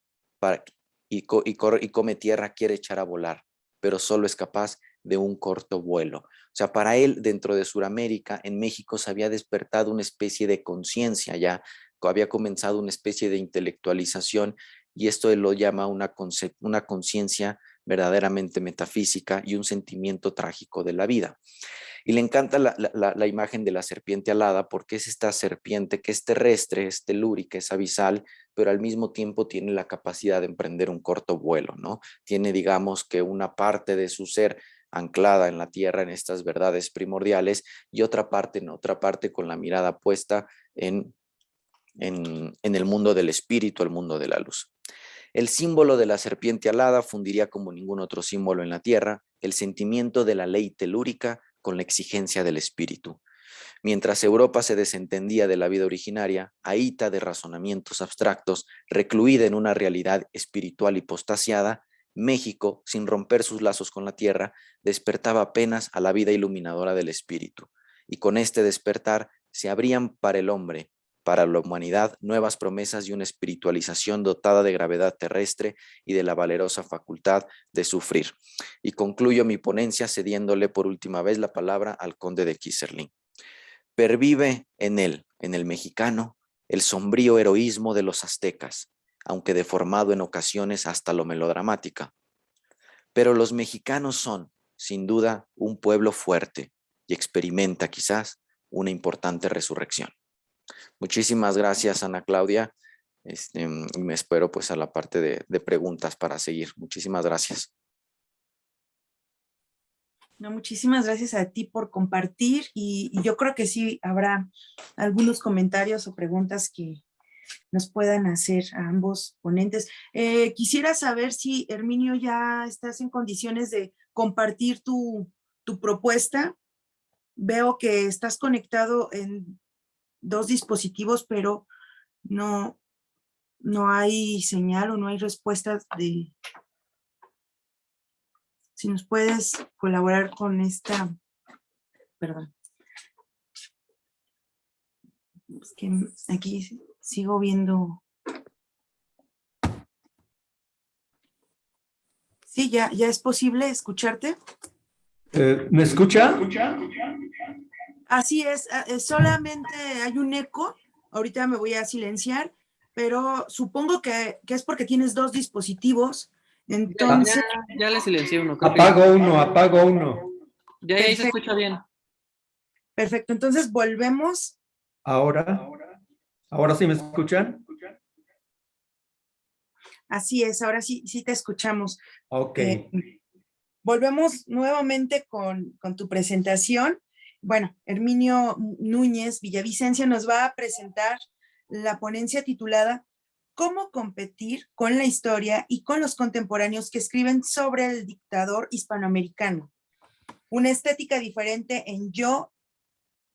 come tierra, quiere echar a volar, pero solo es capaz de un corto vuelo. O sea, para él, dentro de Sudamérica, en México se había despertado una especie de conciencia ya, había comenzado una especie de intelectualización, y esto él lo llama una conciencia verdaderamente metafísica y un sentimiento trágico de la vida. Y le encanta la imagen de la serpiente alada, porque es esta serpiente que es terrestre, es telúrica, es abisal, pero al mismo tiempo tiene la capacidad de emprender un corto vuelo, ¿no? Tiene, digamos, que una parte de su ser anclada en la tierra, en estas verdades primordiales, y otra parte con la mirada puesta en el mundo del espíritu, el mundo de la luz. El símbolo de la serpiente alada fundiría como ningún otro símbolo en la tierra el sentimiento de la ley telúrica con la exigencia del espíritu. Mientras Europa se desentendía de la vida originaria, ahita de razonamientos abstractos, recluida en una realidad espiritual hipostasiada, México, sin romper sus lazos con la tierra, despertaba apenas a la vida iluminadora del espíritu. Y con este despertar se abrían para el hombre, para la humanidad, nuevas promesas y una espiritualización dotada de gravedad terrestre y de la valerosa facultad de sufrir. Y concluyo mi ponencia cediéndole por última vez la palabra al conde de Keyserling. Pervive en él, en el mexicano, el sombrío heroísmo de los aztecas, aunque deformado en ocasiones hasta lo melodramática. Pero los mexicanos son, sin duda, un pueblo fuerte y experimenta quizás una importante resurrección. Muchísimas gracias, Ana Claudia. Y me espero pues a la parte de preguntas para seguir. Muchísimas gracias. No, muchísimas gracias a ti por compartir, y yo creo que sí habrá algunos comentarios o preguntas que nos puedan hacer a ambos ponentes. Quisiera saber si, Herminio, ya estás en condiciones de compartir tu propuesta. Veo que estás conectado en 2 dispositivos, pero no hay señal o no hay respuestas de... Si nos puedes colaborar con esta... Perdón. Es que aquí sigo viendo... Sí, ya es posible escucharte. ¿Me escucha? Así es, solamente hay un eco. Ahorita me voy a silenciar, pero supongo que es porque tienes 2 dispositivos. Entonces... Ya le silencié uno. Apago uno. Ya ahí se escucha bien. Perfecto, entonces volvemos. Ahora sí me escuchan. Así es, ahora sí te escuchamos. Ok. Volvemos nuevamente con tu presentación. Bueno, Herminio Núñez Villavicencio nos va a presentar la ponencia titulada cómo competir con la historia y con los contemporáneos que escriben sobre el dictador hispanoamericano. Una estética diferente en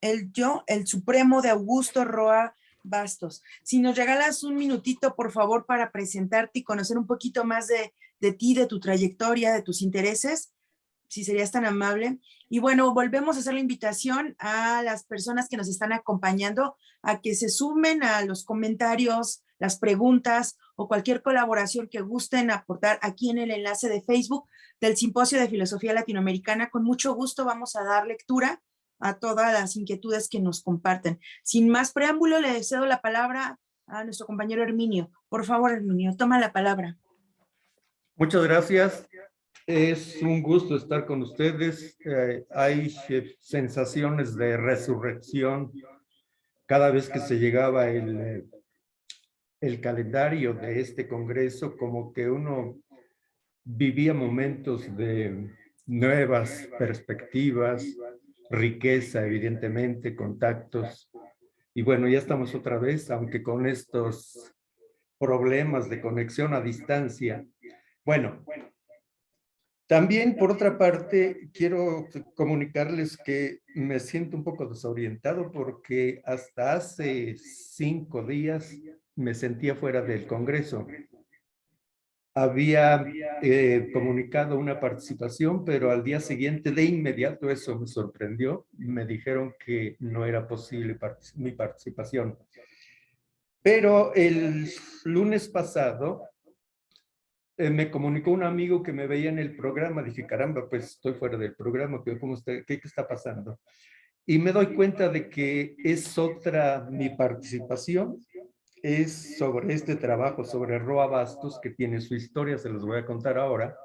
el Supremo de Augusto Roa Bastos. Si nos regalas un minutito, por favor, para presentarte y conocer un poquito más de ti, de tu trayectoria, de tus intereses, si serías tan amable. Y bueno, volvemos a hacer la invitación a las personas que nos están acompañando a que se sumen a los comentarios, las preguntas o cualquier colaboración que gusten aportar aquí en el enlace de Facebook del Simposio de Filosofía Latinoamericana. Con mucho gusto vamos a dar lectura a todas las inquietudes que nos comparten. Sin más preámbulo, le cedo la palabra a nuestro compañero Herminio. Por favor, Herminio, toma la palabra. Muchas gracias. Es un gusto estar con ustedes. Hay sensaciones de resurrección cada vez que se llegaba el calendario de este congreso, como que uno vivía momentos de nuevas perspectivas, riqueza, evidentemente, contactos. Y bueno, ya estamos otra vez, aunque con estos problemas de conexión a distancia. Bueno, también, por otra parte, quiero comunicarles que me siento un poco desorientado porque hasta hace 5 días me sentía fuera del Congreso. Había comunicado una participación, pero al día siguiente, de inmediato, eso me sorprendió. Me dijeron que no era posible mi participación. Pero el lunes pasado me comunicó un amigo que me veía en el programa. Dije, caramba, pues estoy fuera del programa. ¿Qué está pasando? Y me doy cuenta de que es otra mi participación. Es sobre este trabajo, sobre Roa Bastos, que tiene su historia, se los voy a contar ahora.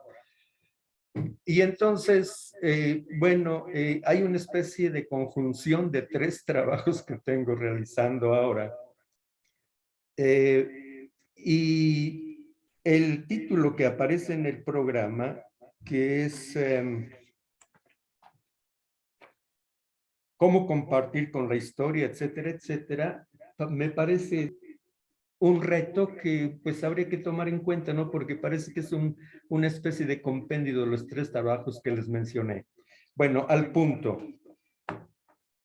Y entonces, bueno, hay una especie de conjunción de 3 trabajos que tengo realizando ahora. Y el título que aparece en el programa, que es cómo compartir con la historia, etcétera, etcétera, me parece un reto que pues habría que tomar en cuenta, ¿no? Porque parece que es una especie de compendio de los 3 trabajos que les mencioné. Bueno, al punto.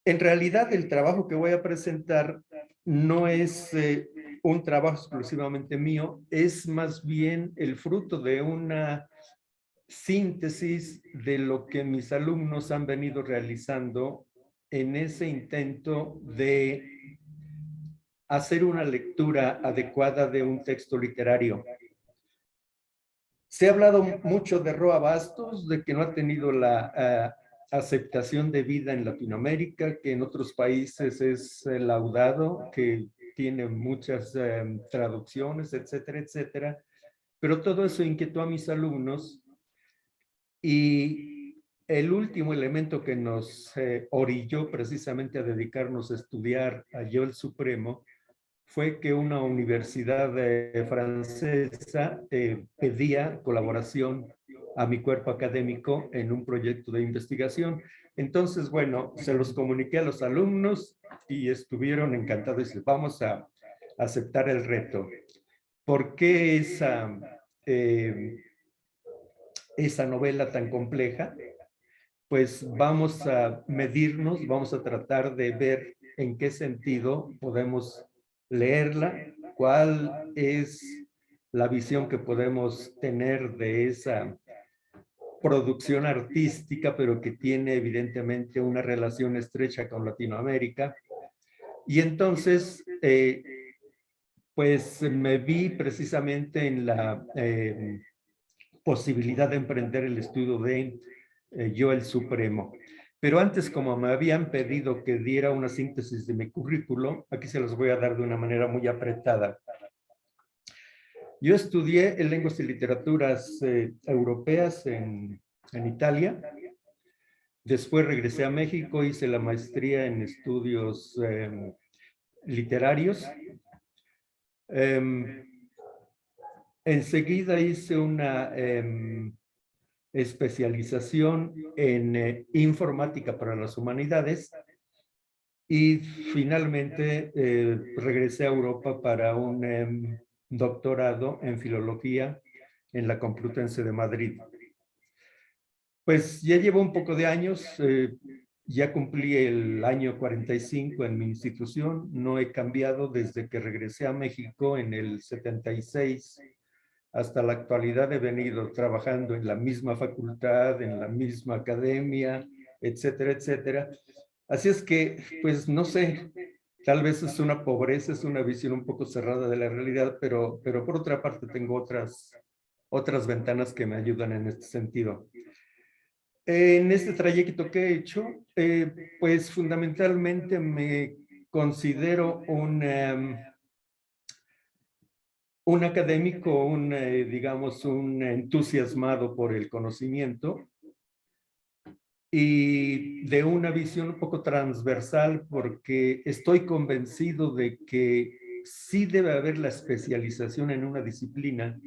En realidad, el trabajo que voy a presentar no es un trabajo exclusivamente mío, es más bien el fruto de una síntesis de lo que mis alumnos han venido realizando en ese intento de hacer una lectura adecuada de un texto literario. Se ha hablado mucho de Roa Bastos, de que no ha tenido la aceptación de vida en Latinoamérica, que en otros países es laudado, que tiene muchas traducciones, etcétera, etcétera. Pero todo eso inquietó a mis alumnos y el último elemento que nos orilló precisamente a dedicarnos a estudiar a Yo el Supremo fue que una universidad francesa pedía colaboración a mi cuerpo académico en un proyecto de investigación. Entonces, bueno, se los comuniqué a los alumnos y estuvieron encantados. Vamos a aceptar el reto. ¿Por qué esa novela tan compleja? Pues vamos a medirnos, vamos a tratar de ver en qué sentido podemos leerla, cuál es la visión que podemos tener de esa producción artística, pero que tiene evidentemente una relación estrecha con Latinoamérica. Y entonces, pues me vi precisamente en la posibilidad de emprender el estudio de Yo el Supremo. Pero antes, como me habían pedido que diera una síntesis de mi currículo, aquí se los voy a dar de una manera muy apretada. Yo estudié en lenguas y literaturas europeas en Italia. Después regresé a México, hice la maestría en estudios literarios. Enseguida hice una especialización en informática para las humanidades y finalmente regresé a Europa para un doctorado en filología en la Complutense de Madrid. Pues ya llevo un poco de años, ya cumplí el año 45 en mi institución, no he cambiado desde que regresé a México en el 76. Hasta la actualidad he venido trabajando en la misma facultad, en la misma academia, etcétera, etcétera. Así es que, pues no sé, tal vez es una pobreza, es una visión un poco cerrada de la realidad, pero por otra parte tengo otras ventanas que me ayudan en este sentido. En este trayecto que he hecho, pues fundamentalmente me considero un académico, digamos, un entusiasmado por el conocimiento y de una visión un poco transversal, porque estoy convencido de que sí debe haber la especialización en una disciplina,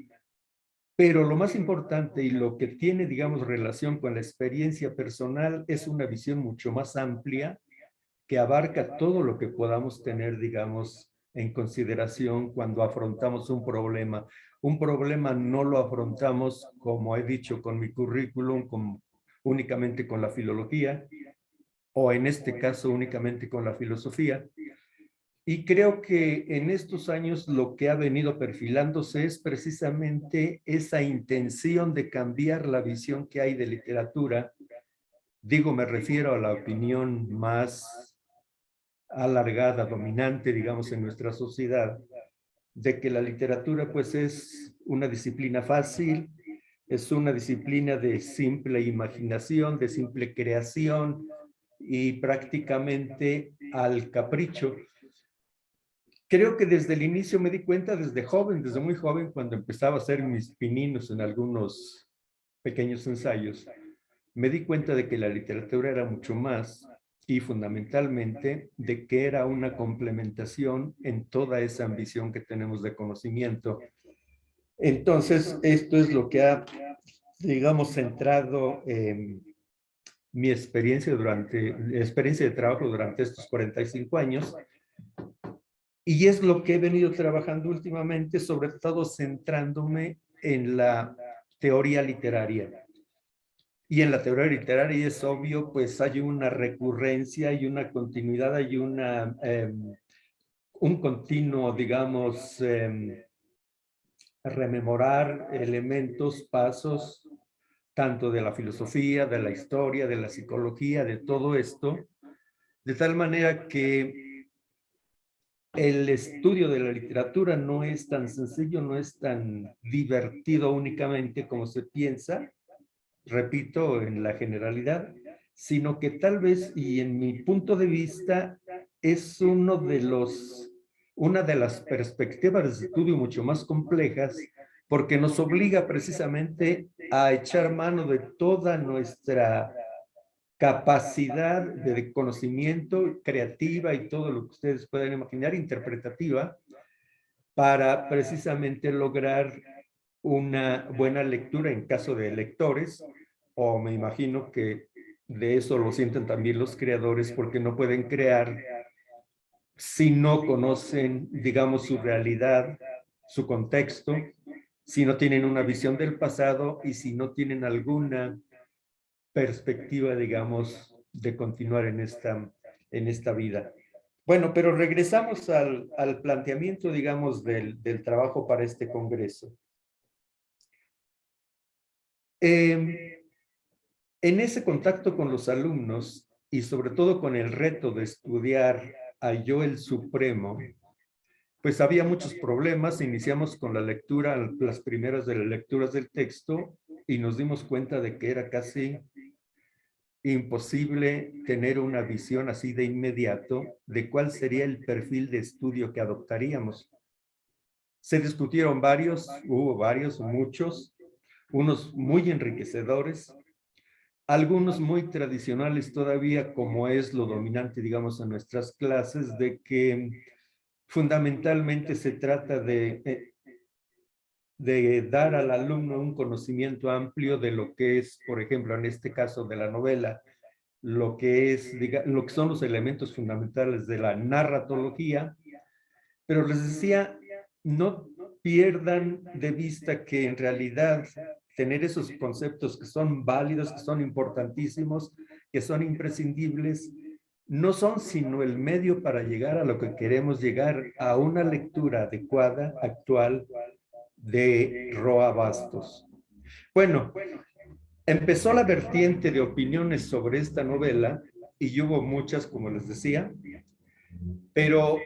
pero lo más importante y lo que tiene, digamos, relación con la experiencia personal es una visión mucho más amplia que abarca todo lo que podamos tener, digamos, en consideración cuando afrontamos un problema. Un problema no lo afrontamos, como he dicho, con mi currículum, únicamente con la filología, o en este caso únicamente con la filosofía. Y creo que en estos años lo que ha venido perfilándose es precisamente esa intención de cambiar la visión que hay de literatura. Digo, me refiero a la opinión más alargada, dominante, digamos, en nuestra sociedad, de que la literatura pues es una disciplina fácil, es una disciplina de simple imaginación, de simple creación y prácticamente al capricho. Creo que desde el inicio me di cuenta, desde joven, desde muy joven, cuando empezaba a hacer mis pininos en algunos pequeños ensayos, me di cuenta de que la literatura era mucho más y fundamentalmente de que era una complementación en toda esa ambición que tenemos de conocimiento. Entonces, esto es lo que ha, digamos, centrado mi experiencia de trabajo durante estos 45 años. Y es lo que he venido trabajando últimamente, sobre todo centrándome en la teoría literaria. Y en la teoría literaria es obvio, pues hay una recurrencia, hay una continuidad, hay un continuo, digamos, rememorar elementos, pasos, tanto de la filosofía, de la historia, de la psicología, de todo esto, de tal manera que el estudio de la literatura no es tan sencillo, no es tan divertido únicamente como se piensa, repito, en la generalidad, sino que tal vez, y en mi punto de vista, es una de las perspectivas de estudio mucho más complejas, porque nos obliga precisamente a echar mano de toda nuestra capacidad de conocimiento creativa y todo lo que ustedes puedan imaginar, interpretativa, para precisamente lograr una buena lectura en caso de lectores, o me imagino que de eso lo sienten también los creadores, porque no pueden crear si no conocen, digamos, su realidad, su contexto, si no tienen una visión del pasado y si no tienen alguna perspectiva, digamos, de continuar en esta vida. Bueno, pero regresamos al planteamiento, digamos, del trabajo para este congreso. En ese contacto con los alumnos y sobre todo con el reto de estudiar a Yo el Supremo, pues había muchos problemas. Iniciamos con la lectura, las primeras de las lecturas del texto, y nos dimos cuenta de que era casi imposible tener una visión así de inmediato de cuál sería el perfil de estudio que adoptaríamos. Se discutieron hubo varios, muchos, unos muy enriquecedores, algunos muy tradicionales todavía, como es lo dominante, digamos, en nuestras clases, de que fundamentalmente se trata de dar al alumno un conocimiento amplio de lo que es, por ejemplo, en este caso de la novela, lo que son los elementos fundamentales de la narratología, pero les decía, no pierdan de vista que en realidad tener esos conceptos que son válidos, que son importantísimos, que son imprescindibles, no son sino el medio para llegar a lo que queremos llegar, a una lectura adecuada, actual, de Roa Bastos. Bueno, empezó la vertiente de opiniones sobre esta novela, y hubo muchas, como les decía, pero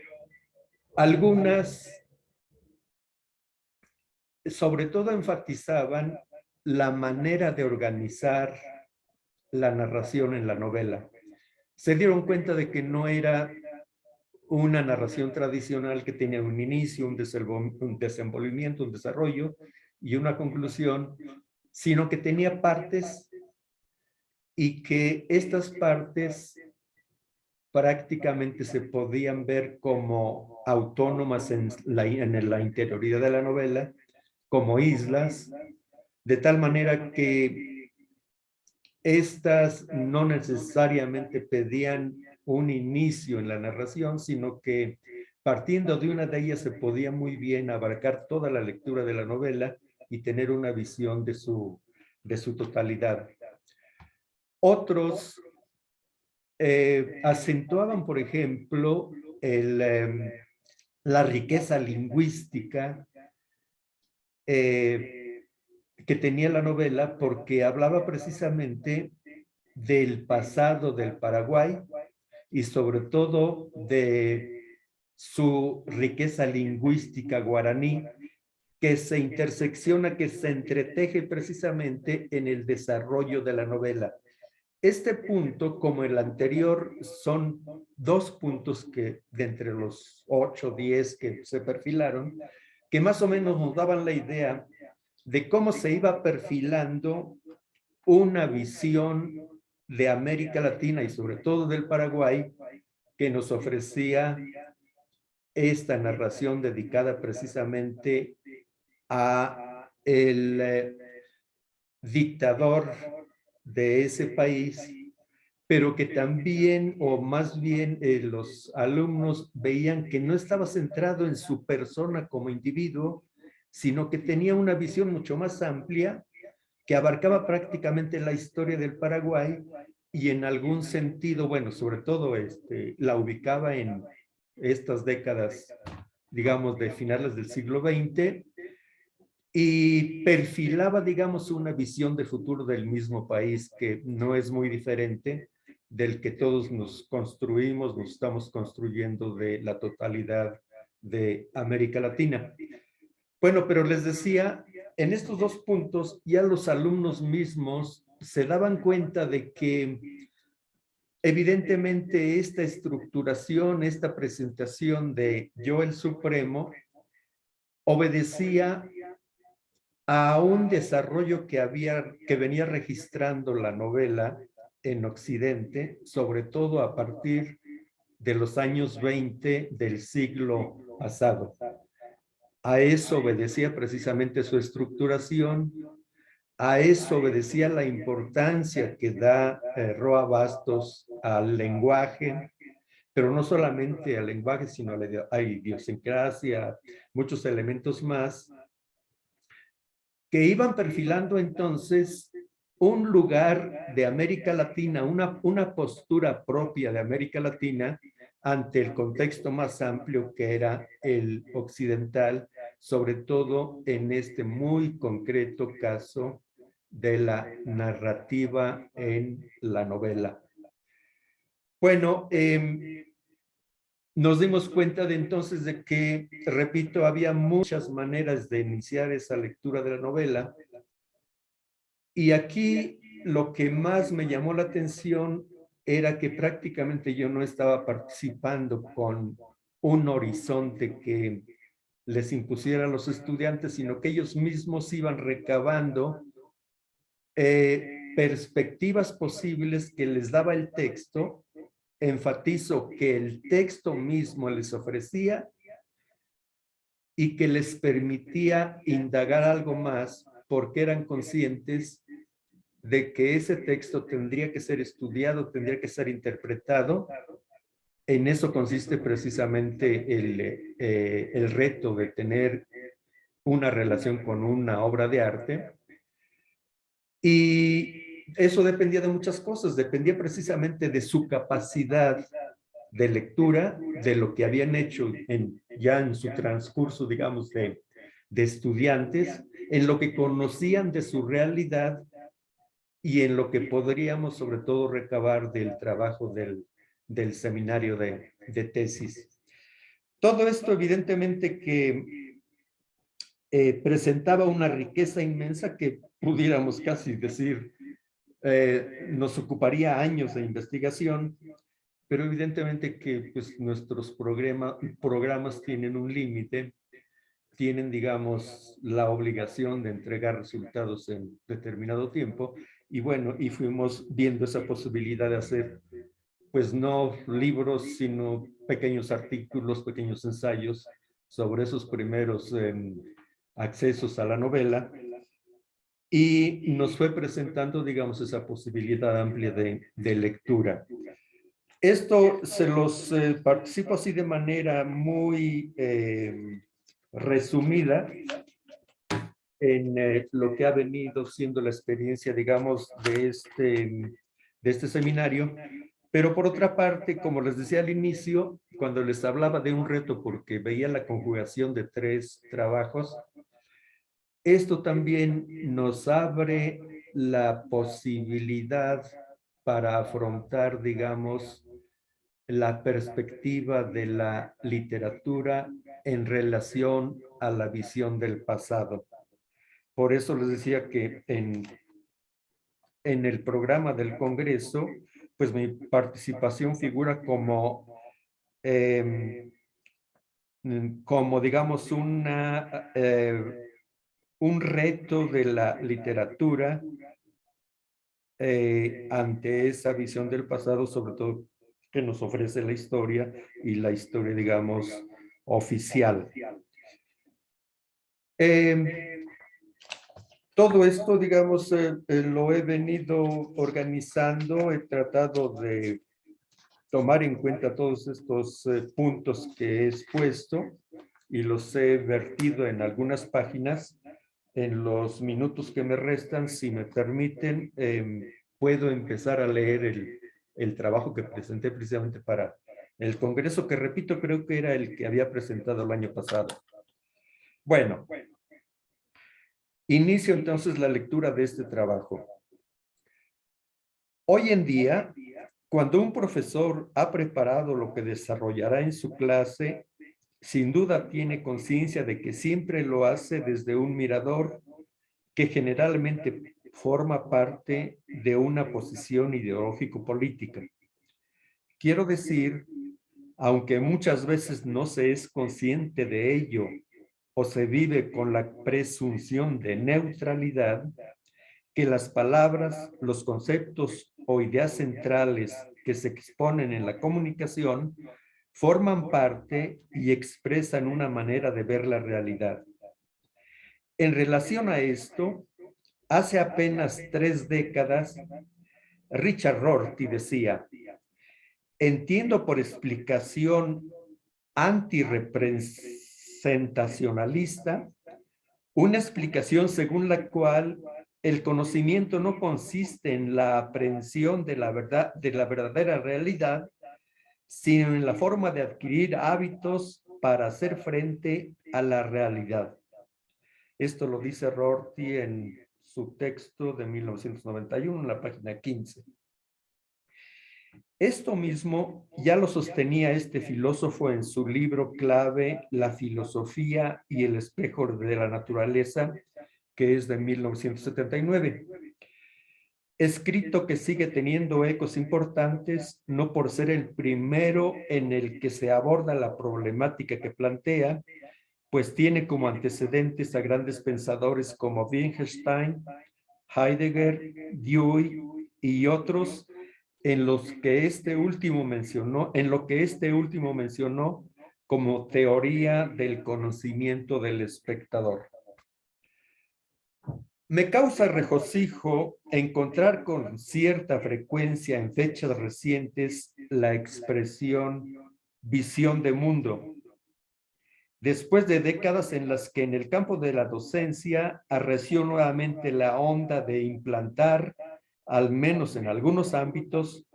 algunas sobre todo enfatizaban la manera de organizar la narración en la novela. Se dieron cuenta de que no era una narración tradicional que tenía un inicio, un desenvolvimiento, un desarrollo y una conclusión, sino que tenía partes y que estas partes prácticamente se podían ver como autónomas en la interioridad de la novela, como islas, de tal manera que estas no necesariamente pedían un inicio en la narración, sino que partiendo de una de ellas se podía muy bien abarcar toda la lectura de la novela y tener una visión de su totalidad. Otros acentuaban, por ejemplo, la riqueza lingüística que tenía la novela, porque hablaba precisamente del pasado del Paraguay y sobre todo de su riqueza lingüística guaraní, que se intersecciona, que se entreteje precisamente en el desarrollo de la novela. Este punto, como el anterior, son dos puntos que de entre los 8 o 10 que se perfilaron, que más o menos nos daban la idea de cómo se iba perfilando una visión de América Latina y sobre todo del Paraguay que nos ofrecía esta narración dedicada precisamente a el dictador de ese país, pero que también, o más bien los alumnos veían que no estaba centrado en su persona como individuo, sino que tenía una visión mucho más amplia que abarcaba prácticamente la historia del Paraguay y en algún sentido, bueno, sobre todo la ubicaba en estas décadas, digamos, de finales del siglo XX, y perfilaba, digamos, una visión de futuro del mismo país que no es muy diferente del que todos nos construimos, nos estamos construyendo de la totalidad de América Latina. Bueno, pero les decía, en estos dos puntos ya los alumnos mismos se daban cuenta de que evidentemente esta estructuración, esta presentación de Yo el Supremo obedecía a un desarrollo que venía registrando la novela en Occidente, sobre todo a partir de los años 20 del siglo pasado. A eso obedecía precisamente su estructuración, a eso obedecía la importancia que da Roa Bastos al lenguaje, pero no solamente al lenguaje, sino a la idiosincrasia, muchos elementos más, que iban perfilando entonces un lugar de América Latina, una postura propia de América Latina ante el contexto más amplio que era el occidental, sobre todo en este muy concreto caso de la narrativa en la novela. Bueno, nos dimos cuenta de entonces de que, repito, había muchas maneras de iniciar esa lectura de la novela. Y aquí lo que más me llamó la atención era que prácticamente yo no estaba participando con un horizonte que les impusiera a los estudiantes, sino que ellos mismos iban recabando perspectivas posibles que les daba el texto. Enfatizo que el texto mismo les ofrecía y que les permitía indagar algo más porque eran conscientes de que ese texto tendría que ser estudiado, tendría que ser interpretado. En eso consiste precisamente el reto de tener una relación con una obra de arte. Y eso dependía de muchas cosas, dependía precisamente de su capacidad de lectura, de lo que habían hecho ya en su transcurso, digamos, de estudiantes, en lo que conocían de su realidad y en lo que podríamos sobre todo recabar del trabajo del seminario de tesis. Todo esto evidentemente que presentaba una riqueza inmensa que pudiéramos casi decir nos ocuparía años de investigación, pero evidentemente que pues, nuestros programas tienen un límite, tienen, digamos, la obligación de entregar resultados en determinado tiempo, y bueno, y fuimos viendo esa posibilidad de hacer, pues no libros, sino pequeños artículos, pequeños ensayos sobre esos primeros accesos a la novela, y nos fue presentando, digamos, esa posibilidad amplia de lectura. Esto se los participo así de manera muy resumida en lo que ha venido siendo la experiencia, digamos, de este seminario. Pero por otra parte, como les decía al inicio, cuando les hablaba de un reto porque veía la conjugación de 3 trabajos, esto también nos abre la posibilidad para afrontar, digamos, la perspectiva de la literatura en relación a la visión del pasado. Por eso les decía que en el programa del Congreso, pues mi participación figura como digamos, un reto de la literatura ante esa visión del pasado, sobre todo que nos ofrece la historia y la historia, digamos, oficial. Todo esto, digamos, lo he venido organizando, he tratado de tomar en cuenta todos estos puntos que he expuesto y los he vertido en algunas páginas. En los minutos que me restan, si me permiten, puedo empezar a leer el trabajo que presenté precisamente para el Congreso, que repito, creo que era el que había presentado el año pasado. Bueno, inicio entonces la lectura de este trabajo. Hoy en día, cuando un profesor ha preparado lo que desarrollará en su clase, sin duda tiene conciencia de que siempre lo hace desde un mirador que generalmente forma parte de una posición ideológico-política. Quiero decir, aunque muchas veces no se es consciente de ello o se vive con la presunción de neutralidad, que las palabras, los conceptos o ideas centrales que se exponen en la comunicación forman parte y expresan una manera de ver la realidad. En relación a esto, hace apenas 3 décadas, Richard Rorty decía: entiendo por explicación antirrepresentacionalista una explicación según la cual el conocimiento no consiste en la aprehensión de la verdad, de la verdadera realidad, sino en la forma de adquirir hábitos para hacer frente a la realidad. Esto lo dice Rorty en su texto de 1991, en la página 15. Esto mismo ya lo sostenía este filósofo en su libro clave, La filosofía y el espejo de la naturaleza, que es de 1979. Escrito que sigue teniendo ecos importantes, no por ser el primero en el que se aborda la problemática que plantea, pues tiene como antecedentes a grandes pensadores como Wittgenstein, Heidegger, Dewey y otros, en lo que este último mencionó como teoría del conocimiento del espectador. Me causa regocijo encontrar con cierta frecuencia en fechas recientes la expresión visión de mundo. después de décadas en las que en el campo de la docencia arreció nuevamente la onda de implantar, al menos en algunos ámbitos,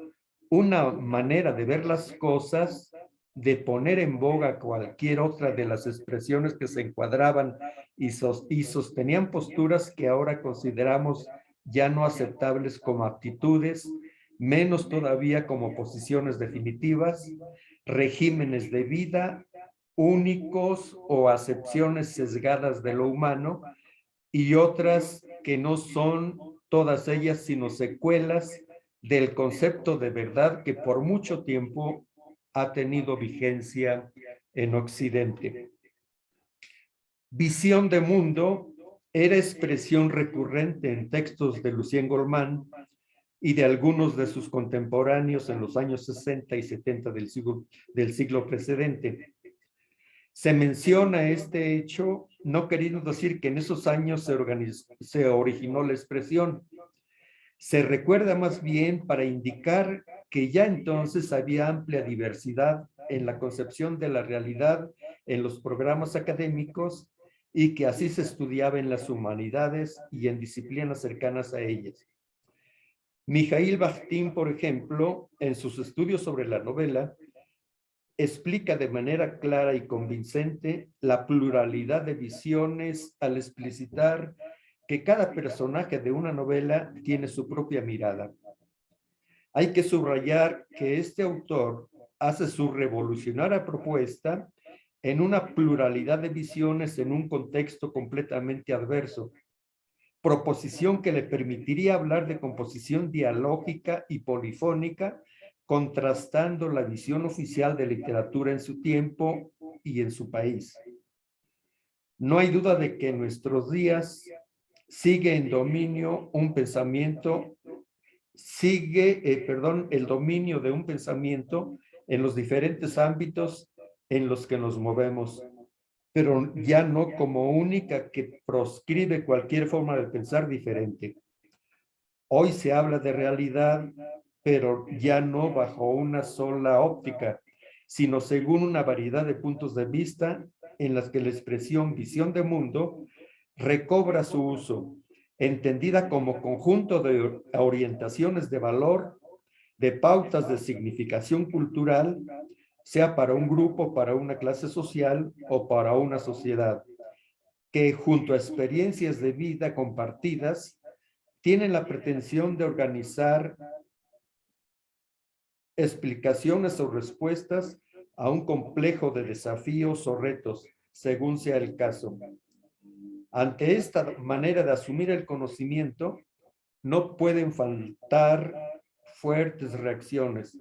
una manera de ver las cosas, de poner en boga cualquier otra de las expresiones que se encuadraban y sostenían posturas que ahora consideramos ya no aceptables como actitudes, menos todavía como posiciones definitivas, regímenes de vida únicos o acepciones sesgadas de lo humano, y otras que no son todas ellas sino secuelas del concepto de verdad que por mucho tiempo ha tenido vigencia en Occidente. Visión de mundo era expresión recurrente en textos de Lucien Gourmand y de algunos de sus contemporáneos en los años 60 y 70 del siglo precedente. Se menciona este hecho, no queriendo decir que en esos años se originó la expresión. Se recuerda más bien para indicar que ya entonces había amplia diversidad en la concepción de la realidad en los programas académicos y que así se estudiaba en las humanidades y en disciplinas cercanas a ellas. Mijaíl Bakhtin, por ejemplo, en sus estudios sobre la novela, explica de manera clara y convincente la pluralidad de visiones al explicitar que cada personaje de una novela tiene su propia mirada. Hay que subrayar que este autor hace su revolucionaria propuesta en una pluralidad de visiones en un contexto completamente adverso, proposición que le permitiría hablar de composición dialógica y polifónica, contrastando la visión oficial de literatura en su tiempo y en su país. No hay duda de que en nuestros días sigue en dominio un pensamiento, el dominio de un pensamiento en los diferentes ámbitos en los que nos movemos, pero ya no como única que proscribe cualquier forma de pensar diferente. Hoy se habla de realidad, pero ya no bajo una sola óptica, sino según una variedad de puntos de vista en las que la expresión visión de mundo recobra su uso, entendida como conjunto de orientaciones de valor, de pautas de significación cultural, sea para un grupo, para una clase social o para una sociedad, que junto a experiencias de vida compartidas, tienen la pretensión de organizar explicaciones o respuestas a un complejo de desafíos o retos, según sea el caso. Ante esta manera de asumir el conocimiento, no pueden faltar fuertes reacciones,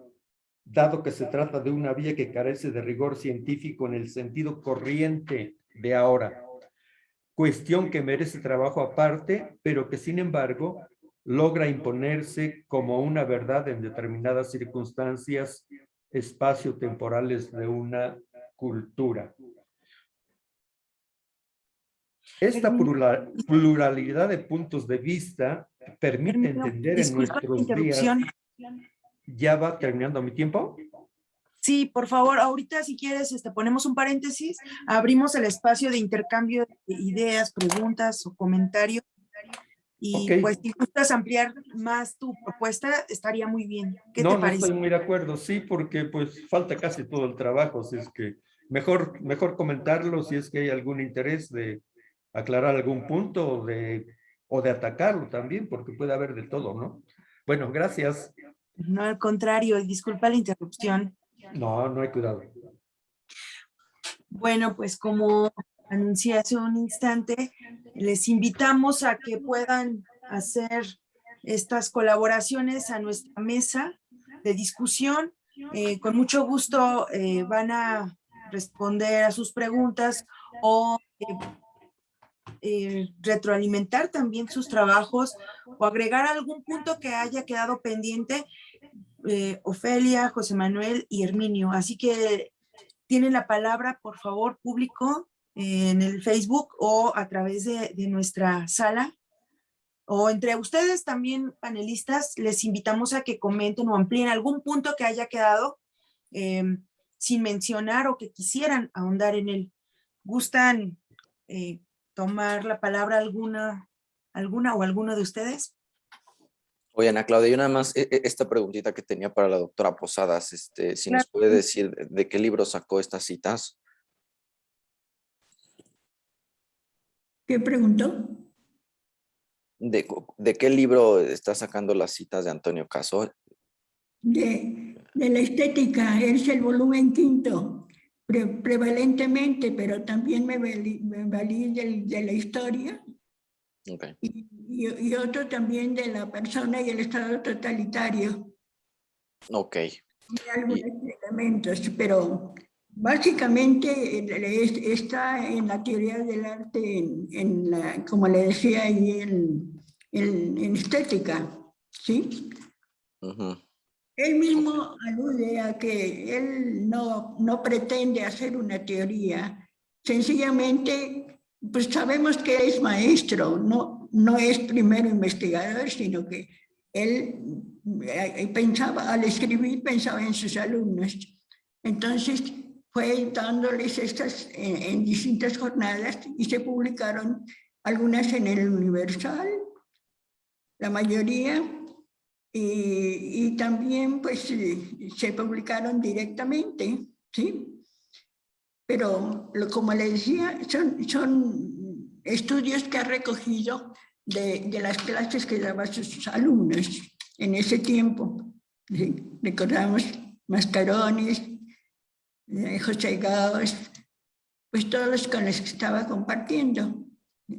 dado que se trata de una vía que carece de rigor científico en el sentido corriente de ahora. Cuestión que merece trabajo aparte, pero que sin embargo logra imponerse como una verdad en determinadas circunstancias espacio-temporales de una cultura. Esta pluralidad de puntos de vista permite entender en nuestros días... ¿Ya va terminando mi tiempo? Sí, por favor, ahorita si quieres ponemos un paréntesis, abrimos el espacio de intercambio de ideas, preguntas o comentarios y pues si gustas ampliar más tu propuesta estaría muy bien. ¿Qué te parece? No estoy muy de acuerdo, sí, porque pues falta casi todo el trabajo, así es que mejor comentarlo si es que hay algún interés de aclarar algún punto o de atacarlo también, porque puede haber de todo, ¿no? Bueno, gracias. No, al contrario, disculpa la interrupción. No hay cuidado. Bueno, pues como anuncié hace un instante, les invitamos a que puedan hacer estas colaboraciones a nuestra mesa de discusión. Con mucho gusto van a responder a sus preguntas o retroalimentar también sus trabajos o agregar algún punto que haya quedado pendiente. Ofelia, José Manuel y Herminio. Así que tienen la palabra, por favor, público, en el Facebook o a través de nuestra sala. O entre ustedes también, panelistas, les invitamos a que comenten o amplíen algún punto que haya quedado sin mencionar o que quisieran ahondar en él. ¿Gustan tomar la palabra alguna o alguno de ustedes? Oye, Ana Claudia, yo nada más, esta preguntita que tenía para la doctora Posadas, si nos puede decir de qué libro sacó estas citas. ¿Qué preguntó? ¿De qué libro está sacando las citas de Antonio Caso? De la estética, es el volumen 5, prevalentemente, pero también me valí de la historia. Okay. Y otro también de la persona y el estado totalitario. Ok. Hay algunos elementos, pero básicamente está en la teoría del arte, como le decía ahí, en estética, ¿sí? Uh-huh. Él mismo alude a que él no pretende hacer una teoría, sencillamente, pues sabemos que es maestro, no es primero investigador, sino que él pensaba, al escribir, pensaba en sus alumnos. Entonces fue dándoles estas en distintas jornadas y se publicaron algunas en el Universal, la mayoría, y también pues se publicaron directamente, ¿sí? Pero como le decía, son estudios que ha recogido de las clases que daba a sus alumnos en ese tiempo. ¿Sí? Recordamos Mascarones, José Gaos, pues todos los con los que estaba compartiendo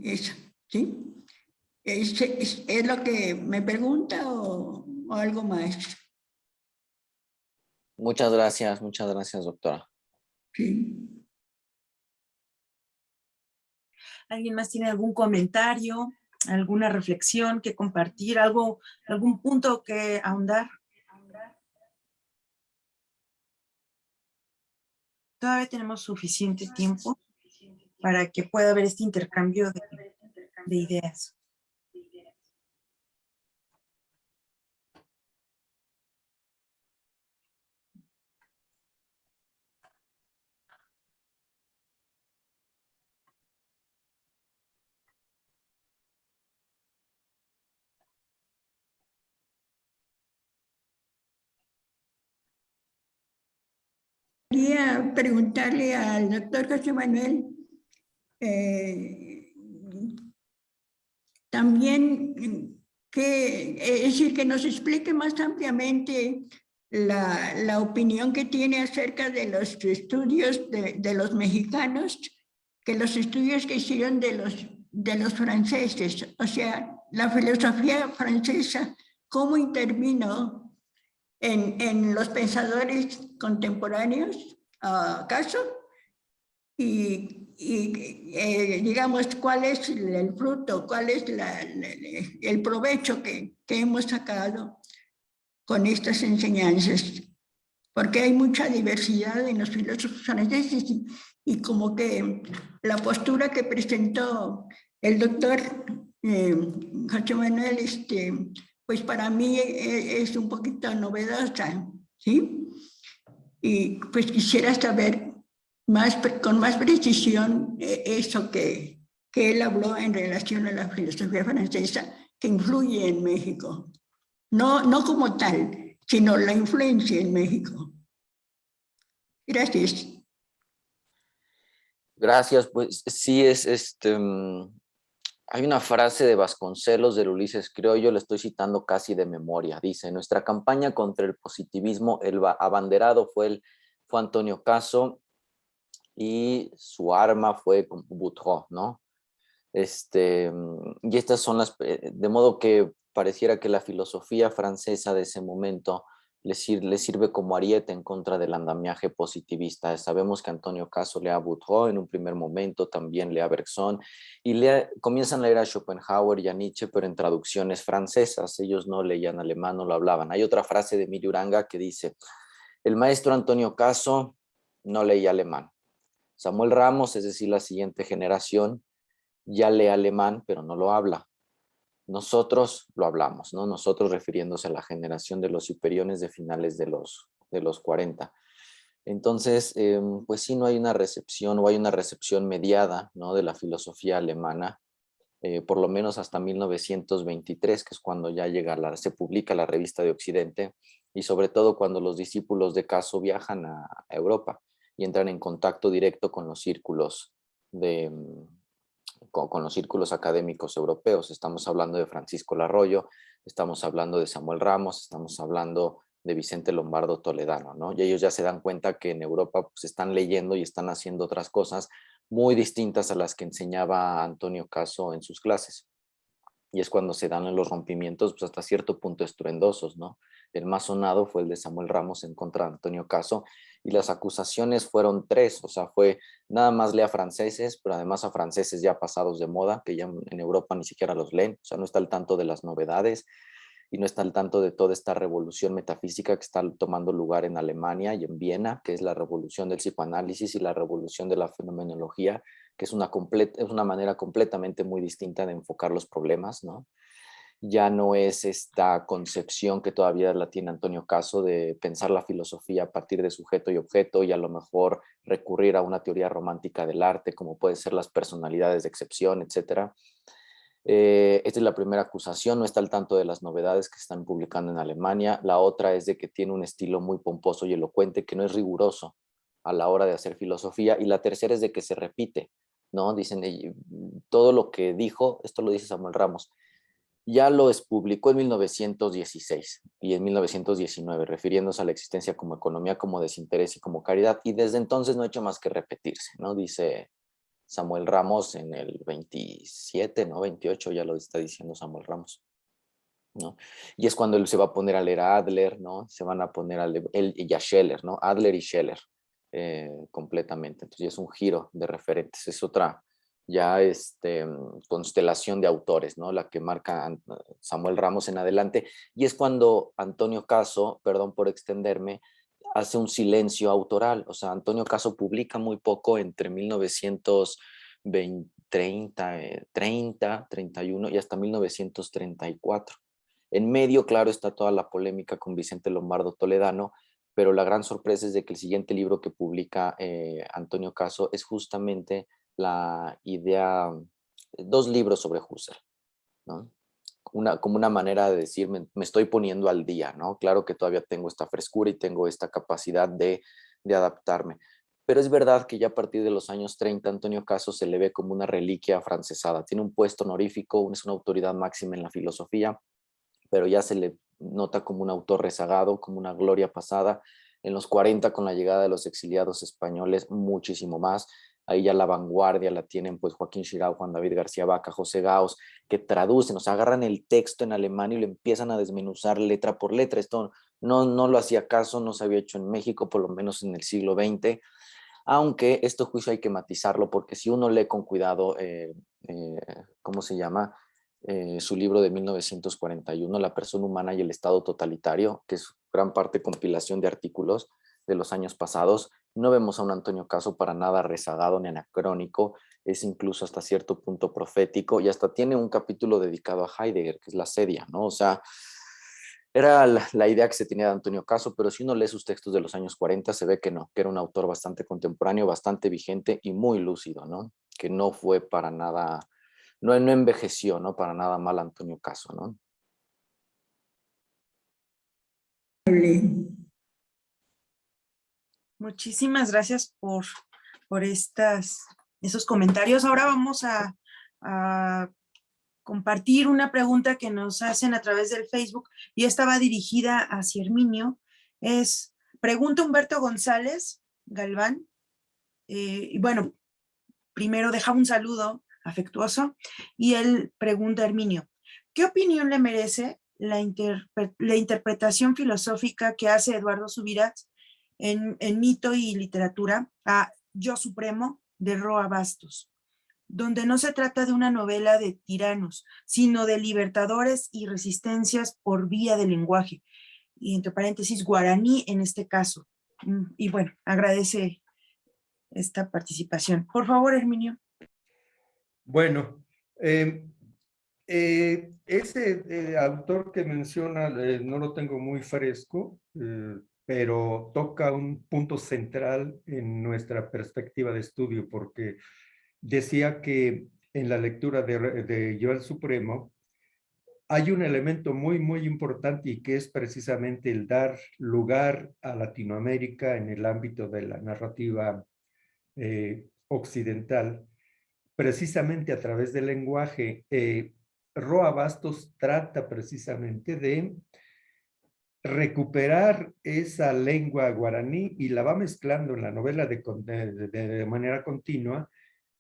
eso, ¿sí? ¿Es lo que me pregunta o algo más? Muchas gracias, doctora. Sí. ¿Alguien más tiene algún comentario, alguna reflexión que compartir, algún punto que ahondar? Todavía tenemos suficiente tiempo para que pueda haber este intercambio de ideas. Quería preguntarle al doctor José Manuel también es decir, que nos explique más ampliamente la opinión que tiene acerca de los estudios de los mexicanos, que los estudios que hicieron de los franceses, o sea, la filosofía francesa, cómo intervino en los pensadores contemporáneos, ¿acaso? Digamos, cuál es el fruto, cuál es el provecho que hemos sacado con estas enseñanzas, porque hay mucha diversidad en los filósofos franceses y como que la postura que presentó el doctor José Manuel, pues para mí es un poquito novedosa, ¿sí? Y pues quisiera saber con más precisión eso que él habló en relación a la filosofía francesa que influye en México. No como tal, sino la influencia en México. Gracias. Gracias, pues sí hay una frase de Vasconcelos del Ulises Criollo, le estoy citando casi de memoria, dice: nuestra campaña contra el positivismo, el abanderado fue Antonio Caso y su arma fue Boutros, ¿no? Y estas son de modo que pareciera que la filosofía francesa de ese momento le sirve como ariete en contra del andamiaje positivista. Sabemos que Antonio Caso lee a Boutros en un primer momento, también lee a Bergson, y comienzan a leer a Schopenhauer y a Nietzsche, pero en traducciones francesas. Ellos no leían alemán, no lo hablaban. Hay otra frase de Emilio Uranga que dice: el maestro Antonio Caso no leía alemán. Samuel Ramos, es decir, la siguiente generación, ya lee alemán, pero no lo habla. Nosotros lo hablamos, ¿no? Nosotros refiriéndose a la generación de los superiores de finales de los 40. Entonces, pues sí, no hay una recepción o hay una recepción mediada, ¿no?, de la filosofía alemana, por lo menos hasta 1923, que es cuando ya se publica la Revista de Occidente, y sobre todo cuando los discípulos de Caso viajan a Europa y entran en contacto directo con los círculos con los círculos académicos europeos. Estamos hablando de Francisco Larroyo, estamos hablando de Samuel Ramos, estamos hablando de Vicente Lombardo Toledano, ¿no? Y ellos ya se dan cuenta que en Europa pues, están leyendo y están haciendo otras cosas muy distintas a las que enseñaba Antonio Caso en sus clases. Y es cuando se dan los rompimientos pues, hasta cierto punto estruendosos, ¿no? El más sonado fue el de Samuel Ramos en contra de Antonio Caso, y las acusaciones fueron tres, o sea, fue nada más lea franceses, pero además a franceses ya pasados de moda, que ya en Europa ni siquiera los leen, o sea, no está al tanto de las novedades y no está al tanto de toda esta revolución metafísica que está tomando lugar en Alemania y en Viena, que es la revolución del psicoanálisis y la revolución de la fenomenología, que es una manera completamente muy distinta de enfocar los problemas, ¿no? Ya no es esta concepción que todavía la tiene Antonio Caso de pensar la filosofía a partir de sujeto y objeto y a lo mejor recurrir a una teoría romántica del arte, como pueden ser las personalidades de excepción, etc. Esta es la primera acusación, no está al tanto de las novedades que se están publicando en Alemania. La otra es de que tiene un estilo muy pomposo y elocuente que no es riguroso a la hora de hacer filosofía. Y la tercera es de que se repite, ¿no? Dicen, todo lo que dijo, esto lo dice Samuel Ramos, ya lo publicó en 1916 y en 1919, refiriéndose a la existencia como economía, como desinterés y como caridad, y desde entonces no ha hecho más que repetirse, ¿no? Dice Samuel Ramos en el 27, ¿no? 28 ya lo está diciendo Samuel Ramos, ¿no? Y es cuando él se va a poner a leer a Adler, ¿no? Se van a poner él y a Scheller, ¿no? Adler y Scheller, completamente. Entonces ya es un giro de referentes, es otra ya constelación de autores, ¿no? La que marca Samuel Ramos en adelante, y es cuando Antonio Caso, perdón por extenderme, hace un silencio autoral. O sea, Antonio Caso publica muy poco entre 1920, 30, 31 y hasta 1934. En medio, claro, está toda la polémica con Vicente Lombardo Toledano, pero la gran sorpresa es de que el siguiente libro que publica Antonio Caso es justamente la idea, dos libros sobre Husserl, ¿no? Como una manera de decir, me estoy poniendo al día, ¿no? Claro que todavía tengo esta frescura y tengo esta capacidad de adaptarme. Pero es verdad que ya a partir de los años 30, Antonio Caso se le ve como una reliquia afrancesada. Tiene un puesto honorífico, es una autoridad máxima en la filosofía, pero ya se le nota como un autor rezagado, como una gloria pasada. En los 40, con la llegada de los exiliados españoles, muchísimo más. Ahí ya la vanguardia la tienen pues Joaquín Xirau, Juan David García Vaca, José Gauss, que traducen, o sea, agarran el texto en alemán y lo empiezan a desmenuzar letra por letra. Esto no lo hacía Caso, no se había hecho en México, por lo menos en el siglo XX, aunque este juicio hay que matizarlo, porque si uno lee con cuidado, ¿cómo se llama? Su libro de 1941, La persona humana y el Estado totalitario, que es gran parte compilación de artículos de los años pasados, no vemos a un Antonio Caso para nada rezagado ni anacrónico, es incluso hasta cierto punto profético, y hasta tiene un capítulo dedicado a Heidegger, que es la sedia, ¿no? O sea, era la idea que se tenía de Antonio Caso, pero si uno lee sus textos de los años 40, se ve que no, que era un autor bastante contemporáneo, bastante vigente y muy lúcido, ¿no? Que no fue para nada, no envejeció, ¿no? Para nada mal Antonio Caso, ¿no? Muchísimas gracias por esos comentarios. Ahora vamos a compartir una pregunta que nos hacen a través del Facebook y esta va dirigida hacia Herminio. Pregunta Humberto González Galván. Y bueno, primero deja un saludo afectuoso y él pregunta a Herminio, ¿qué opinión le merece la interpretación filosófica que hace Eduardo Subirats en Mito y Literatura a Yo Supremo de Roa Bastos, donde no se trata de una novela de tiranos, sino de libertadores y resistencias por vía del lenguaje, y entre paréntesis guaraní en este caso? Y bueno, agradece esta participación. Por favor, Herminio. Bueno, ese autor que menciona no lo tengo muy fresco, pero toca un punto central en nuestra perspectiva de estudio, porque decía que en la lectura de Yo el Supremo hay un elemento muy, muy importante y que es precisamente el dar lugar a Latinoamérica en el ámbito de la narrativa occidental, precisamente a través del lenguaje. Roa Bastos trata precisamente de recuperar esa lengua guaraní y la va mezclando en la novela de manera continua,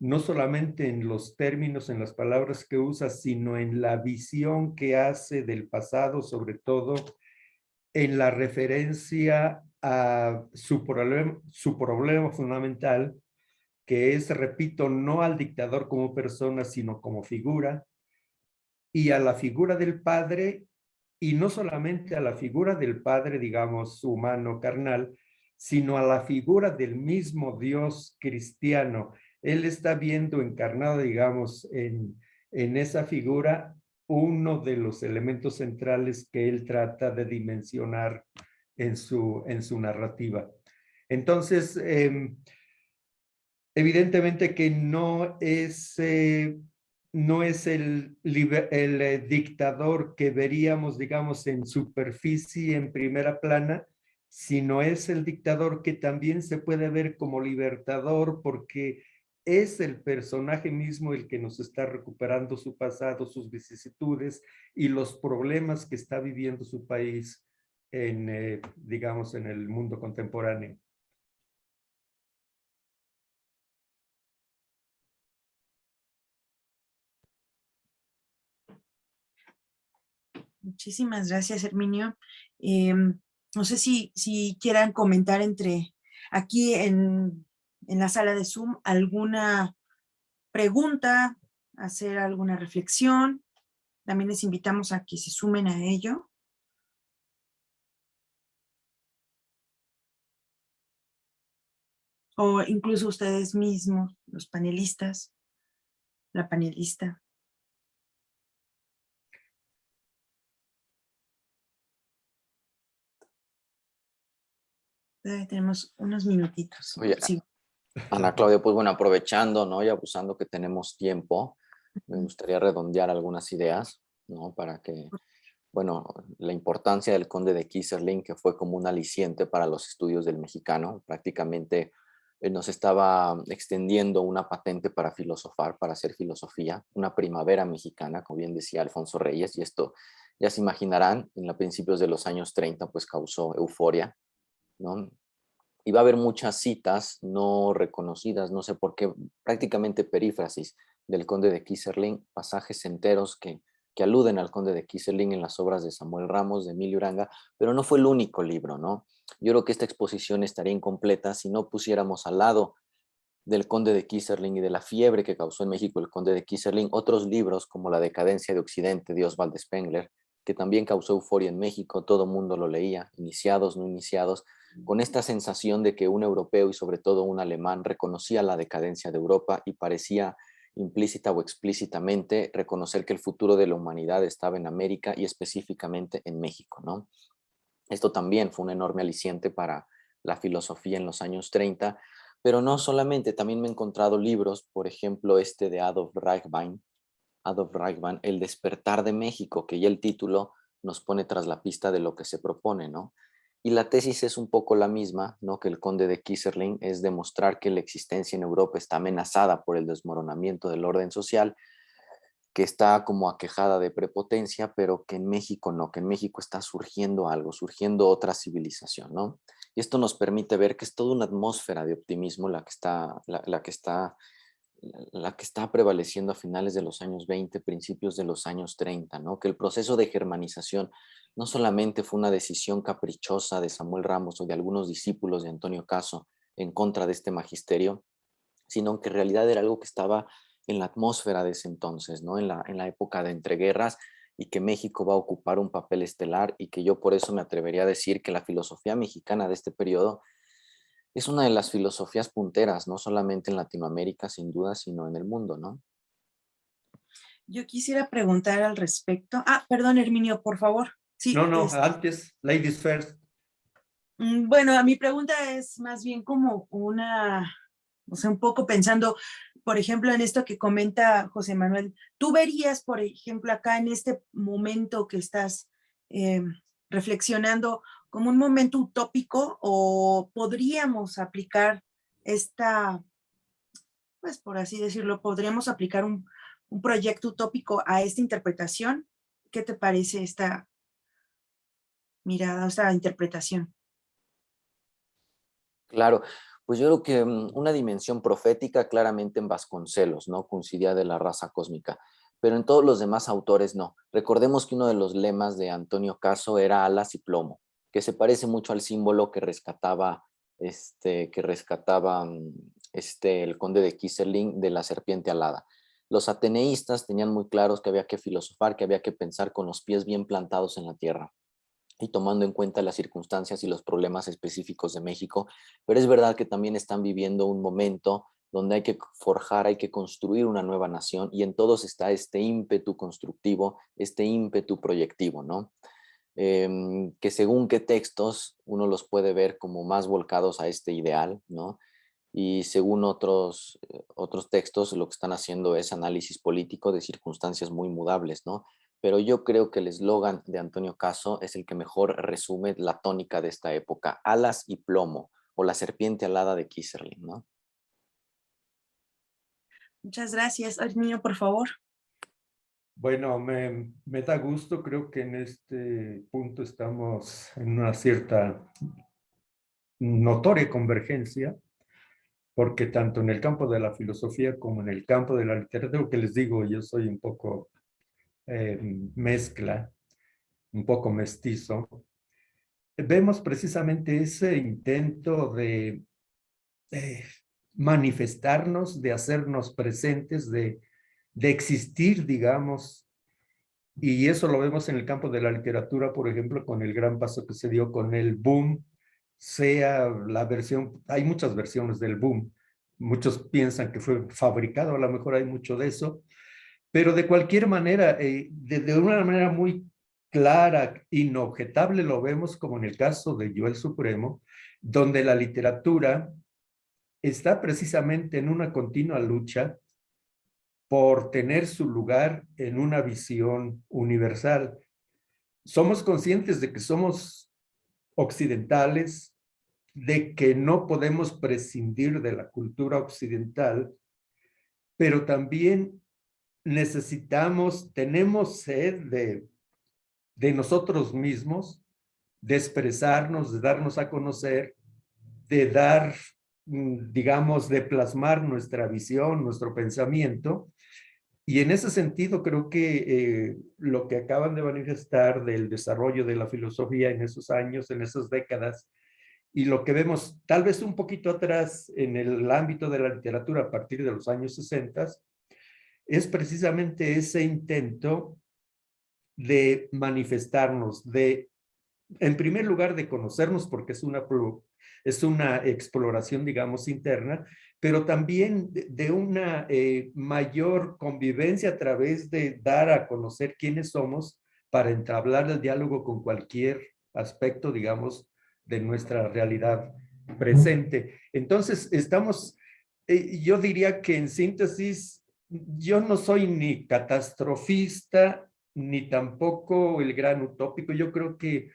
no solamente en los términos, en las palabras que usa, sino en la visión que hace del pasado, sobre todo en la referencia a su problema fundamental, que es, repito, no al dictador como persona, sino como figura, y a la figura del padre, y no solamente a la figura del padre, digamos, humano, carnal, sino a la figura del mismo Dios cristiano. Él está viendo encarnado, digamos, en esa figura uno de los elementos centrales que él trata de dimensionar en su narrativa. Entonces, evidentemente que no es el dictador que veríamos, digamos, en superficie, en primera plana, sino es el dictador que también se puede ver como libertador, porque es el personaje mismo el que nos está recuperando su pasado, sus vicisitudes y los problemas que está viviendo su país digamos, en el mundo contemporáneo. Muchísimas gracias, Herminio. No sé si quieran comentar aquí en la sala de Zoom alguna pregunta, hacer alguna reflexión. También les invitamos a que se sumen a ello. O incluso ustedes mismos, los panelistas, la panelista. Tenemos unos minutitos. Oye, Sí. Ana Claudia, pues bueno, aprovechando, ¿no? Y abusando que tenemos tiempo, me gustaría redondear algunas ideas, ¿no? Para que, bueno, la importancia del conde de Keyserling, que fue como un aliciente para los estudios del mexicano, prácticamente nos estaba extendiendo una patente para filosofar, para hacer filosofía, una primavera mexicana, como bien decía Alfonso Reyes, y esto ya se imaginarán, en los principios de los años 30, pues causó euforia, ¿no? Y va a haber muchas citas no reconocidas, no sé por qué, prácticamente perífrasis del conde de Keyserling, pasajes enteros que aluden al conde de Keyserling en las obras de Samuel Ramos, de Emilio Uranga, pero no fue el único libro, ¿no? Yo creo que esta exposición estaría incompleta si no pusiéramos al lado del conde de Keyserling y de la fiebre que causó en México el conde de Keyserling otros libros como La decadencia de Occidente de Oswald Spengler, que también causó euforia en México, todo mundo lo leía, iniciados, no iniciados, con esta sensación de que un europeo y sobre todo un alemán reconocía la decadencia de Europa y parecía implícita o explícitamente reconocer que el futuro de la humanidad estaba en América y específicamente en México, ¿no? Esto también fue un enorme aliciente para la filosofía en los años 30, pero no solamente, también me he encontrado libros, por ejemplo, este de Adolf Reichwein, El despertar de México, que ya el título nos pone tras la pista de lo que se propone, ¿no? Y la tesis es un poco la misma, ¿no? Que el conde de Keyserling, es demostrar que la existencia en Europa está amenazada por el desmoronamiento del orden social, que está como aquejada de prepotencia, pero que en México no, que en México está surgiendo algo, surgiendo otra civilización, ¿no? Y esto nos permite ver que es toda una atmósfera de optimismo la que está prevaleciendo a finales de los años 20, principios de los años 30, ¿no? Que el proceso de germanización no solamente fue una decisión caprichosa de Samuel Ramos o de algunos discípulos de Antonio Caso en contra de este magisterio, sino que en realidad era algo que estaba en la atmósfera de ese entonces, ¿no? En la época de entreguerras, y que México va a ocupar un papel estelar, y que yo por eso me atrevería a decir que la filosofía mexicana de este periodo es una de las filosofías punteras, no solamente en Latinoamérica, sin duda, sino en el mundo, ¿no? Yo quisiera preguntar al respecto. Perdón, Herminio, por favor. Sí, No, antes, ladies first. Bueno, mi pregunta es más bien como una, o sea, un poco pensando, por ejemplo, en esto que comenta José Manuel. ¿Tú verías, por ejemplo, acá en este momento que estás reflexionando como un momento utópico, o podríamos aplicar esta, pues por así decirlo, podríamos aplicar un proyecto utópico a esta interpretación? ¿Qué te parece esta mirada, esta interpretación? Claro, pues yo creo que una dimensión profética claramente en Vasconcelos, ¿no? Coincidía de la raza cósmica, pero en todos los demás autores no. Recordemos que uno de los lemas de Antonio Caso era alas y plomo, que se parece mucho al símbolo que rescataba, el conde de Kisserling de la serpiente alada. Los ateneístas tenían muy claros que había que filosofar, que había que pensar con los pies bien plantados en la tierra y tomando en cuenta las circunstancias y los problemas específicos de México, pero es verdad que también están viviendo un momento donde hay que forjar, hay que construir una nueva nación, y en todos está este ímpetu constructivo, este ímpetu proyectivo, ¿no? Que según qué textos uno los puede ver como más volcados a este ideal, ¿no? Y según otros textos lo que están haciendo es análisis político de circunstancias muy mudables, ¿no? Pero yo creo que el eslogan de Antonio Caso es el que mejor resume la tónica de esta época: alas y plomo, o la serpiente alada de Kisserling, ¿no? Muchas gracias. Arminio, por favor. Bueno, me da gusto, creo que en este punto estamos en una cierta notoria convergencia, porque tanto en el campo de la filosofía como en el campo de la literatura, que les digo, yo soy un poco mezcla, un poco mestizo, vemos precisamente ese intento de manifestarnos, de hacernos presentes, de existir, digamos, y eso lo vemos en el campo de la literatura, por ejemplo, con el gran paso que se dio con el boom, sea la versión, hay muchas versiones del boom, muchos piensan que fue fabricado, a lo mejor hay mucho de eso, pero de cualquier manera, de una manera muy clara, inobjetable, lo vemos como en el caso de Yo el Supremo, donde la literatura está precisamente en una continua lucha por tener su lugar en una visión universal. Somos conscientes de que somos occidentales, de que no podemos prescindir de la cultura occidental, pero también tenemos sed de nosotros mismos, de expresarnos, de darnos a conocer, de dar, digamos, de plasmar nuestra visión, nuestro pensamiento. Y en ese sentido creo que lo que acaban de manifestar del desarrollo de la filosofía en esos años, en esas décadas, y lo que vemos tal vez un poquito atrás en el ámbito de la literatura a partir de los años 60, es precisamente ese intento de manifestarnos, en primer lugar, de conocernos, porque es una exploración, digamos, interna, pero también de una mayor convivencia a través de dar a conocer quiénes somos para entablar el diálogo con cualquier aspecto, digamos, de nuestra realidad presente. Entonces, yo diría que en síntesis, yo no soy ni catastrofista, ni tampoco el gran utópico. Yo creo que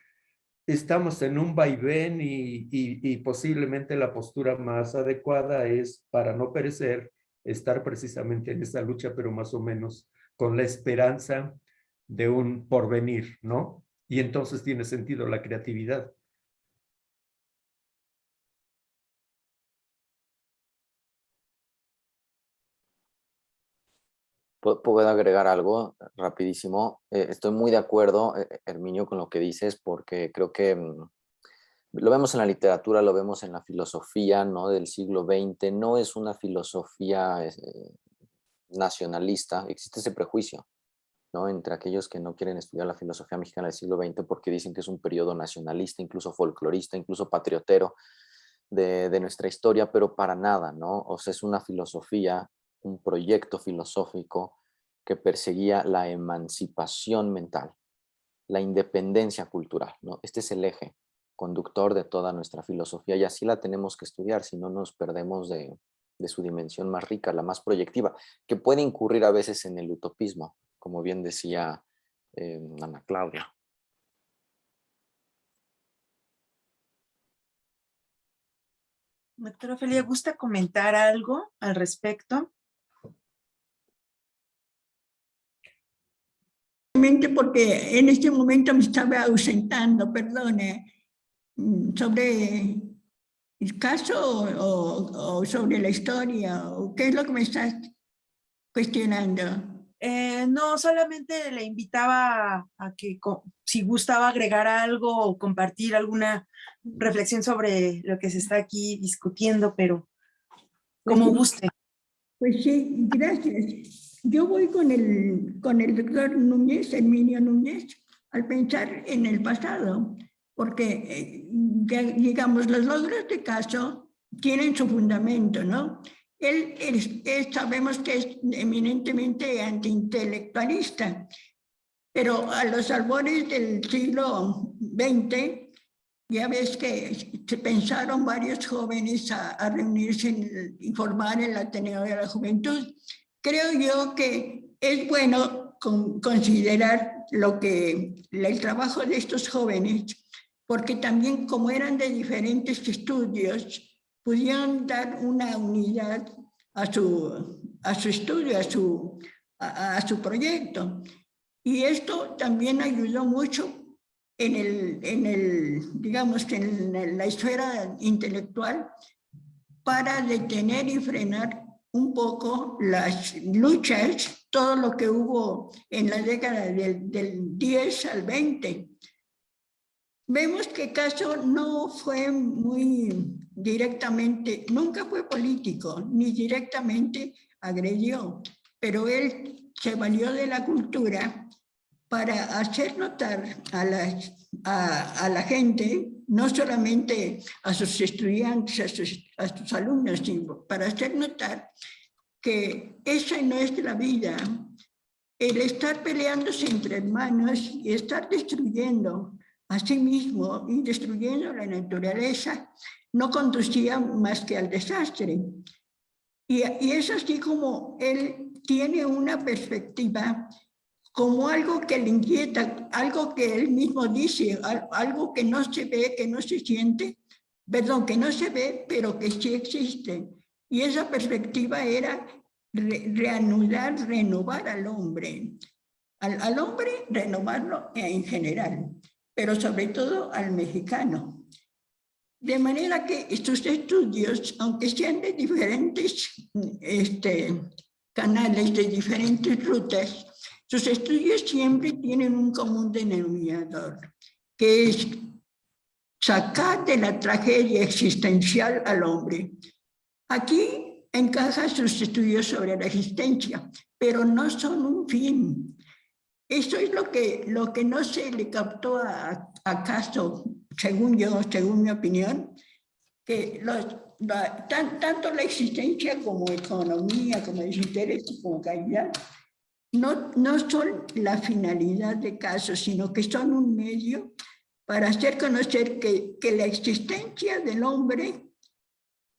estamos en un vaivén y posiblemente la postura más adecuada es, para no perecer, estar precisamente en esa lucha, pero más o menos con la esperanza de un porvenir, ¿no? Y entonces tiene sentido la creatividad. ¿Puedo agregar algo rapidísimo? Estoy muy de acuerdo, Herminio, con lo que dices, porque creo que lo vemos en la literatura, lo vemos en la filosofía, ¿no? Del siglo XX. No es una filosofía nacionalista, existe ese prejuicio, ¿no? Entre aquellos que no quieren estudiar la filosofía mexicana del siglo XX porque dicen que es un periodo nacionalista, incluso folclorista, incluso patriotero de nuestra historia, pero para nada, ¿no? O sea, es una filosofía, un proyecto filosófico que perseguía la emancipación mental, la independencia cultural, ¿no? Este es el eje. conductor de toda nuestra filosofía, y así la tenemos que estudiar, si no nos perdemos de su dimensión más rica, la más proyectiva, que puede incurrir a veces en el utopismo, como bien decía Ana Claudia. Doctora Ofelia, ¿gusta comentar algo al respecto? Porque en este momento me estaba ausentando, perdone, sobre el caso o sobre la historia, o qué es lo que me estás cuestionando. No, solamente le invitaba a que si gustaba agregar algo o compartir alguna reflexión sobre lo que se está aquí discutiendo, pero como guste. Pues sí, gracias. Yo voy con el doctor Núñez, Herminio Núñez, al pensar en el pasado, porque, digamos, los logros de Caso tienen su fundamento, ¿no? Él sabemos que es eminentemente antiintelectualista, pero a los albores del siglo XX, ya ves que se pensaron varios jóvenes a reunirse y formar el Ateneo de la Juventud. Creo yo que es bueno considerar el trabajo de estos jóvenes, porque también como eran de diferentes estudios, pudieron dar una unidad a su estudio, a su proyecto. Y esto también ayudó mucho digamos que en la esfera intelectual para detener y frenar un poco las luchas, todo lo que hubo en la década del 10 al 20. Vemos que Caso no fue muy directamente, nunca fue político, ni directamente agredió, pero él se valió de la cultura para hacer notar a la gente, no solamente a sus estudiantes, a sus alumnos, sino para hacer notar que esa no es la vida. El estar peleándose entre hermanos y estar destruyendo a sí mismo y destruyendo la naturaleza no conducía más que al desastre. Y es así como él tiene una perspectiva como algo que le inquieta, algo que él mismo dice, algo que no se ve, que no se siente, perdón, que no se ve, pero que sí existe. Y esa perspectiva era reanudar, renovar al hombre. Al hombre, renovarlo en general, pero sobre todo al mexicano. De manera que estos estudios, aunque sean de diferentes canales, de diferentes rutas, sus estudios siempre tienen un común denominador, que es sacar de la tragedia existencial al hombre. Aquí encajan sus estudios sobre la existencia, pero no son un fin. Eso es lo que no se le captó a Caso, según yo, según mi opinión, que tanto la existencia como economía, como desinterés, como calidad, no son la finalidad de Caso, sino que son un medio para hacer conocer que la existencia del hombre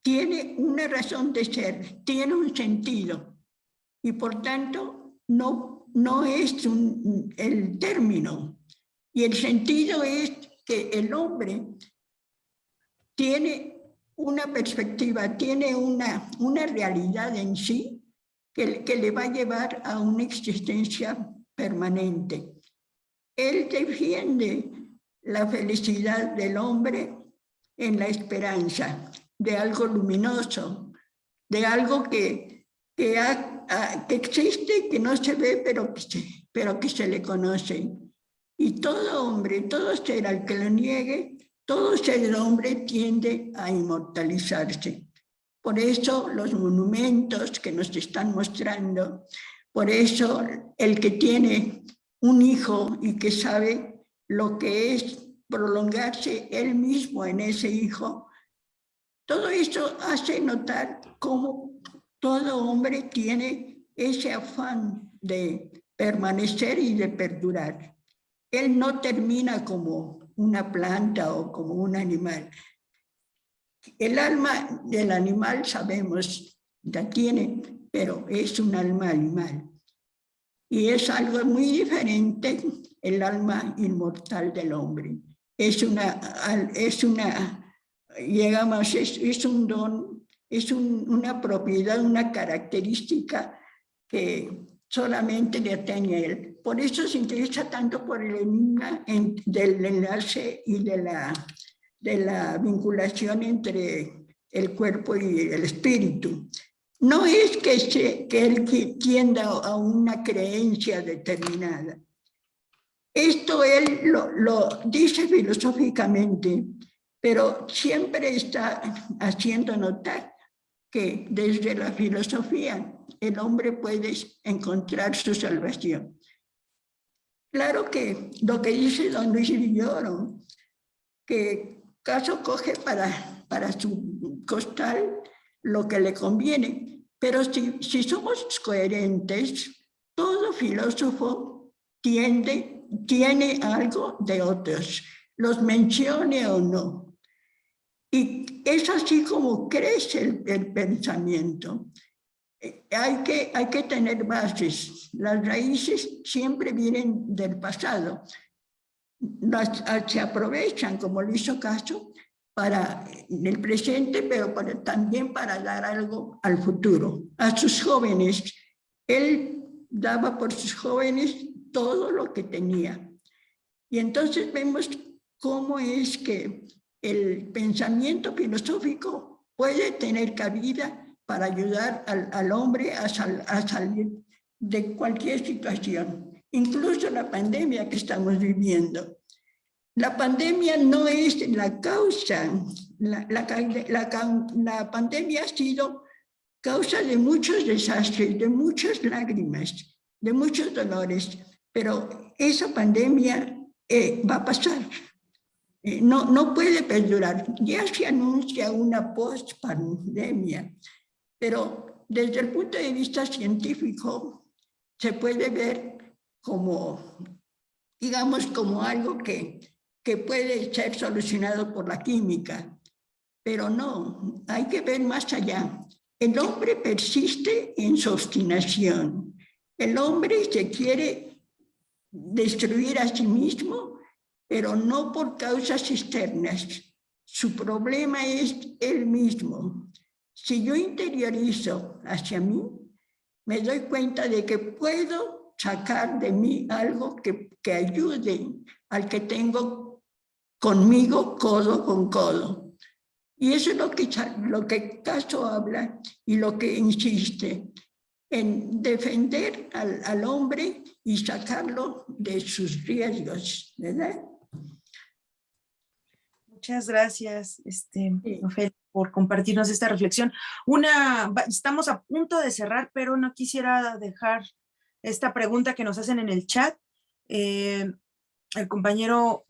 tiene una razón de ser, tiene un sentido, y por tanto no es el término. Y el sentido es que el hombre tiene una perspectiva, tiene una realidad en sí, que le va a llevar a una existencia permanente. Él defiende la felicidad del hombre en la esperanza de algo luminoso, de algo que existe, que no se ve, pero que se le conoce. Y todo hombre, todo ser al que lo niegue, todo ser del hombre tiende a inmortalizarse. Por eso los monumentos que nos están mostrando, por eso el que tiene un hijo y que sabe lo que es prolongarse él mismo en ese hijo, todo eso hace notar cómo todo hombre tiene ese afán de permanecer y de perdurar. Él no termina como una planta o como un animal. El alma del animal sabemos, la tiene, pero es un alma animal. Y es algo muy diferente el alma inmortal del hombre. Es un don, es una propiedad, una característica que solamente le atañe a él. Por eso se interesa tanto por el enigma del enlace y de la vinculación entre el cuerpo y el espíritu. No es que él tienda a una creencia determinada. Esto él lo dice filosóficamente, pero siempre está haciendo notar que desde la filosofía el hombre puede encontrar su salvación. Claro que lo que dice don Luis Villoro, que caso coge para su costal lo que le conviene, pero si somos coherentes, todo filósofo tiene algo de otros, los mencione o no. Y es así como crece el pensamiento. Hay que tener bases. Las raíces siempre vienen del pasado. Se aprovechan, como lo hizo Caso, para el presente, pero también para dar algo al futuro. A sus jóvenes, él daba por sus jóvenes todo lo que tenía. Y entonces vemos cómo es que el pensamiento filosófico puede tener cabida para ayudar al hombre a salir de cualquier situación, incluso la pandemia que estamos viviendo. La pandemia no es la causa, la pandemia ha sido causa de muchos desastres, de muchas lágrimas, de muchos dolores, pero esa pandemia va a pasar. No puede perdurar. Ya se anuncia una post-pandemia, pero desde el punto de vista científico se puede ver como, digamos, como algo que puede ser solucionado por la química, pero no, hay que ver más allá. El hombre persiste en su obstinación. El hombre se quiere destruir a sí mismo, pero no por causas externas. Su problema es él mismo. Si yo interiorizo hacia mí, me doy cuenta de que puedo sacar de mí algo que ayude al que tengo conmigo codo con codo. Y eso es lo que Caso habla y lo que insiste, en defender al hombre y sacarlo de sus riesgos, ¿verdad? Muchas gracias, Ofelia, por compartirnos esta reflexión. Estamos a punto de cerrar, pero no quisiera dejar esta pregunta que nos hacen en el chat. El compañero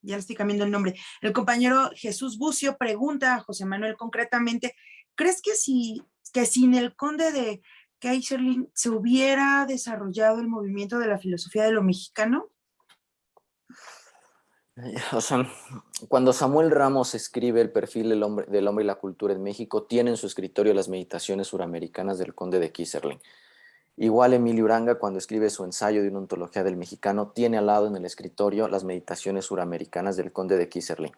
ya le estoy cambiando el nombre. El compañero Jesús Bucio pregunta a José Manuel concretamente, ¿crees que sin el conde de Keyserling se hubiera desarrollado el movimiento de la filosofía de lo mexicano? O sea, cuando Samuel Ramos escribe el perfil del hombre y la cultura en México, tiene en su escritorio las meditaciones suramericanas del conde de Keyserling. Igual Emilio Uranga, cuando escribe su ensayo de una ontología del mexicano, tiene al lado en el escritorio las meditaciones suramericanas del conde de Keyserling.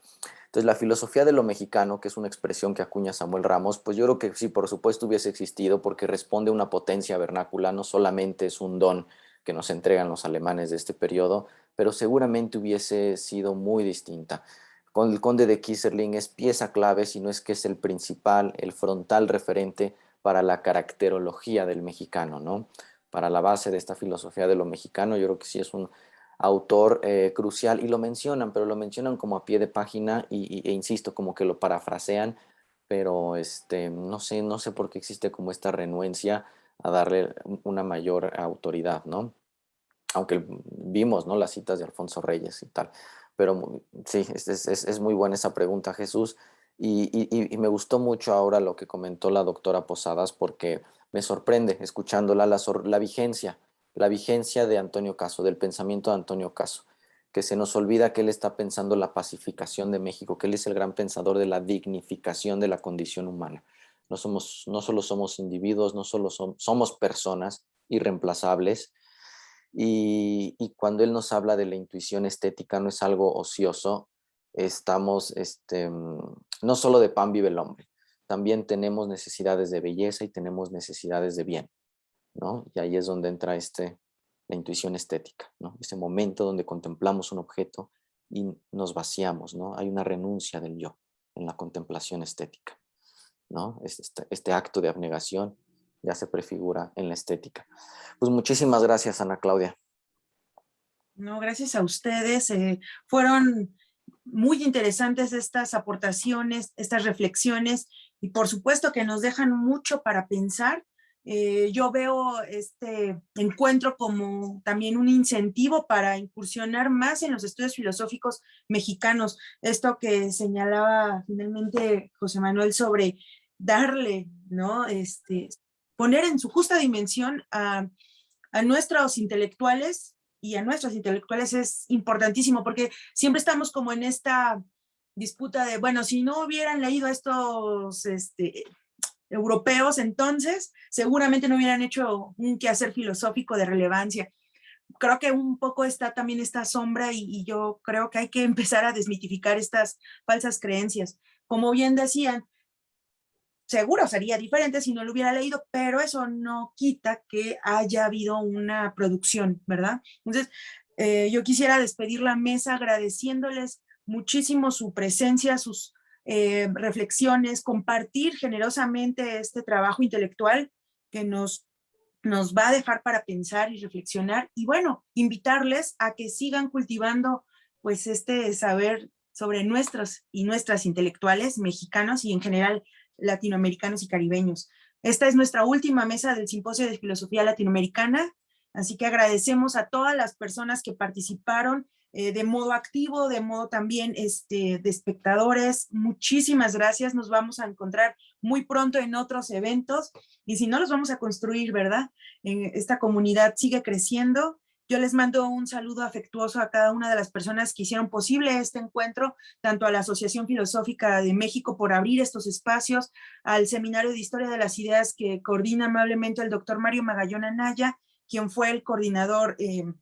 Entonces, la filosofía de lo mexicano, que es una expresión que acuña Samuel Ramos, pues yo creo que sí, por supuesto hubiese existido, porque responde a una potencia vernácula, no solamente es un don que nos entregan los alemanes de este periodo, pero seguramente hubiese sido muy distinta. Con el conde de Keyserling es pieza clave, si no es que es el principal, el frontal referente para la caracterología del mexicano, ¿no? Para la base de esta filosofía de lo mexicano, yo creo que sí es un autor crucial, y lo mencionan, pero lo mencionan como a pie de página e insisto, como que lo parafrasean, pero no sé por qué existe como esta renuencia a darle una mayor autoridad, ¿no? Aunque vimos, ¿no?, las citas de Alfonso Reyes y tal, pero sí, es muy buena esa pregunta, Jesús. Y me gustó mucho ahora lo que comentó la doctora Posadas, porque me sorprende escuchándola la vigencia de Antonio Caso, del pensamiento de Antonio Caso. que se nos olvida que él está pensando la pacificación de México, que él es el gran pensador de la dignificación de la condición humana. No solo somos individuos, no solo somos personas irreemplazables, y cuando él nos habla de la intuición estética no es algo ocioso. Estamos, no solo de pan vive el hombre, también tenemos necesidades de belleza y tenemos necesidades de bien, ¿no? Y ahí es donde entra la intuición estética, ¿no? Ese momento donde contemplamos un objeto y nos vaciamos, ¿no? Hay una renuncia del yo en la contemplación estética, ¿no? Este acto de abnegación ya se prefigura en la estética. Pues muchísimas gracias, Ana Claudia. No, gracias a ustedes. Fueron muy interesantes estas aportaciones, estas reflexiones, y por supuesto que nos dejan mucho para pensar. Yo veo este encuentro como también un incentivo para incursionar más en los estudios filosóficos mexicanos. Esto que señalaba finalmente José Manuel sobre darle, ¿no? Poner en su justa dimensión a nuestros intelectuales y a nuestras intelectuales es importantísimo, porque siempre estamos como en esta disputa de, bueno, si no hubieran leído a estos europeos, entonces seguramente no hubieran hecho un quehacer filosófico de relevancia. Creo que un poco está también esta sombra, y yo creo que hay que empezar a desmitificar estas falsas creencias. Como bien decían, seguro sería diferente si no lo hubiera leído, pero eso no quita que haya habido una producción, ¿verdad? Entonces, yo quisiera despedir la mesa agradeciéndoles muchísimo su presencia, sus reflexiones, compartir generosamente este trabajo intelectual que nos va a dejar para pensar y reflexionar, y bueno, invitarles a que sigan cultivando pues este saber sobre nuestros y nuestras intelectuales mexicanos y en general latinoamericanos y caribeños. Esta es nuestra última mesa del Simposio de Filosofía Latinoamericana, así que agradecemos a todas las personas que participaron de modo activo, de modo también de espectadores. Muchísimas gracias, nos vamos a encontrar muy pronto en otros eventos, y si no, los vamos a construir, ¿verdad? Esta comunidad sigue creciendo. Yo les mando un saludo afectuoso a cada una de las personas que hicieron posible este encuentro, tanto a la Asociación Filosófica de México por abrir estos espacios, al Seminario de Historia de las Ideas que coordina amablemente el doctor Mario Magallón Anaya, quien fue el coordinador de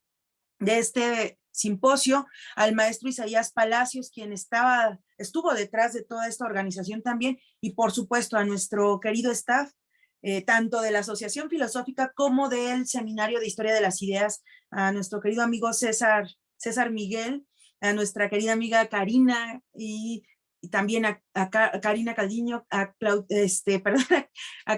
este simposio, al maestro Isaías Palacios, quien estuvo detrás de toda esta organización también, y por supuesto a nuestro querido staff, tanto de la Asociación Filosófica como del Seminario de Historia de las Ideas, a nuestro querido amigo César Miguel, a nuestra querida amiga Karina, y también a Karina Caldiño, a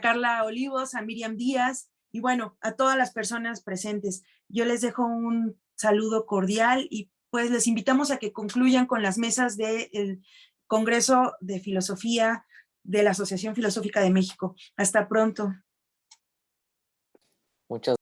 Carla Olivos, a Miriam Díaz, y bueno, a todas las personas presentes. Yo les dejo un saludo cordial, y pues les invitamos a que concluyan con las mesas del Congreso de Filosofía de la Asociación Filosófica de México. Hasta pronto. Muchas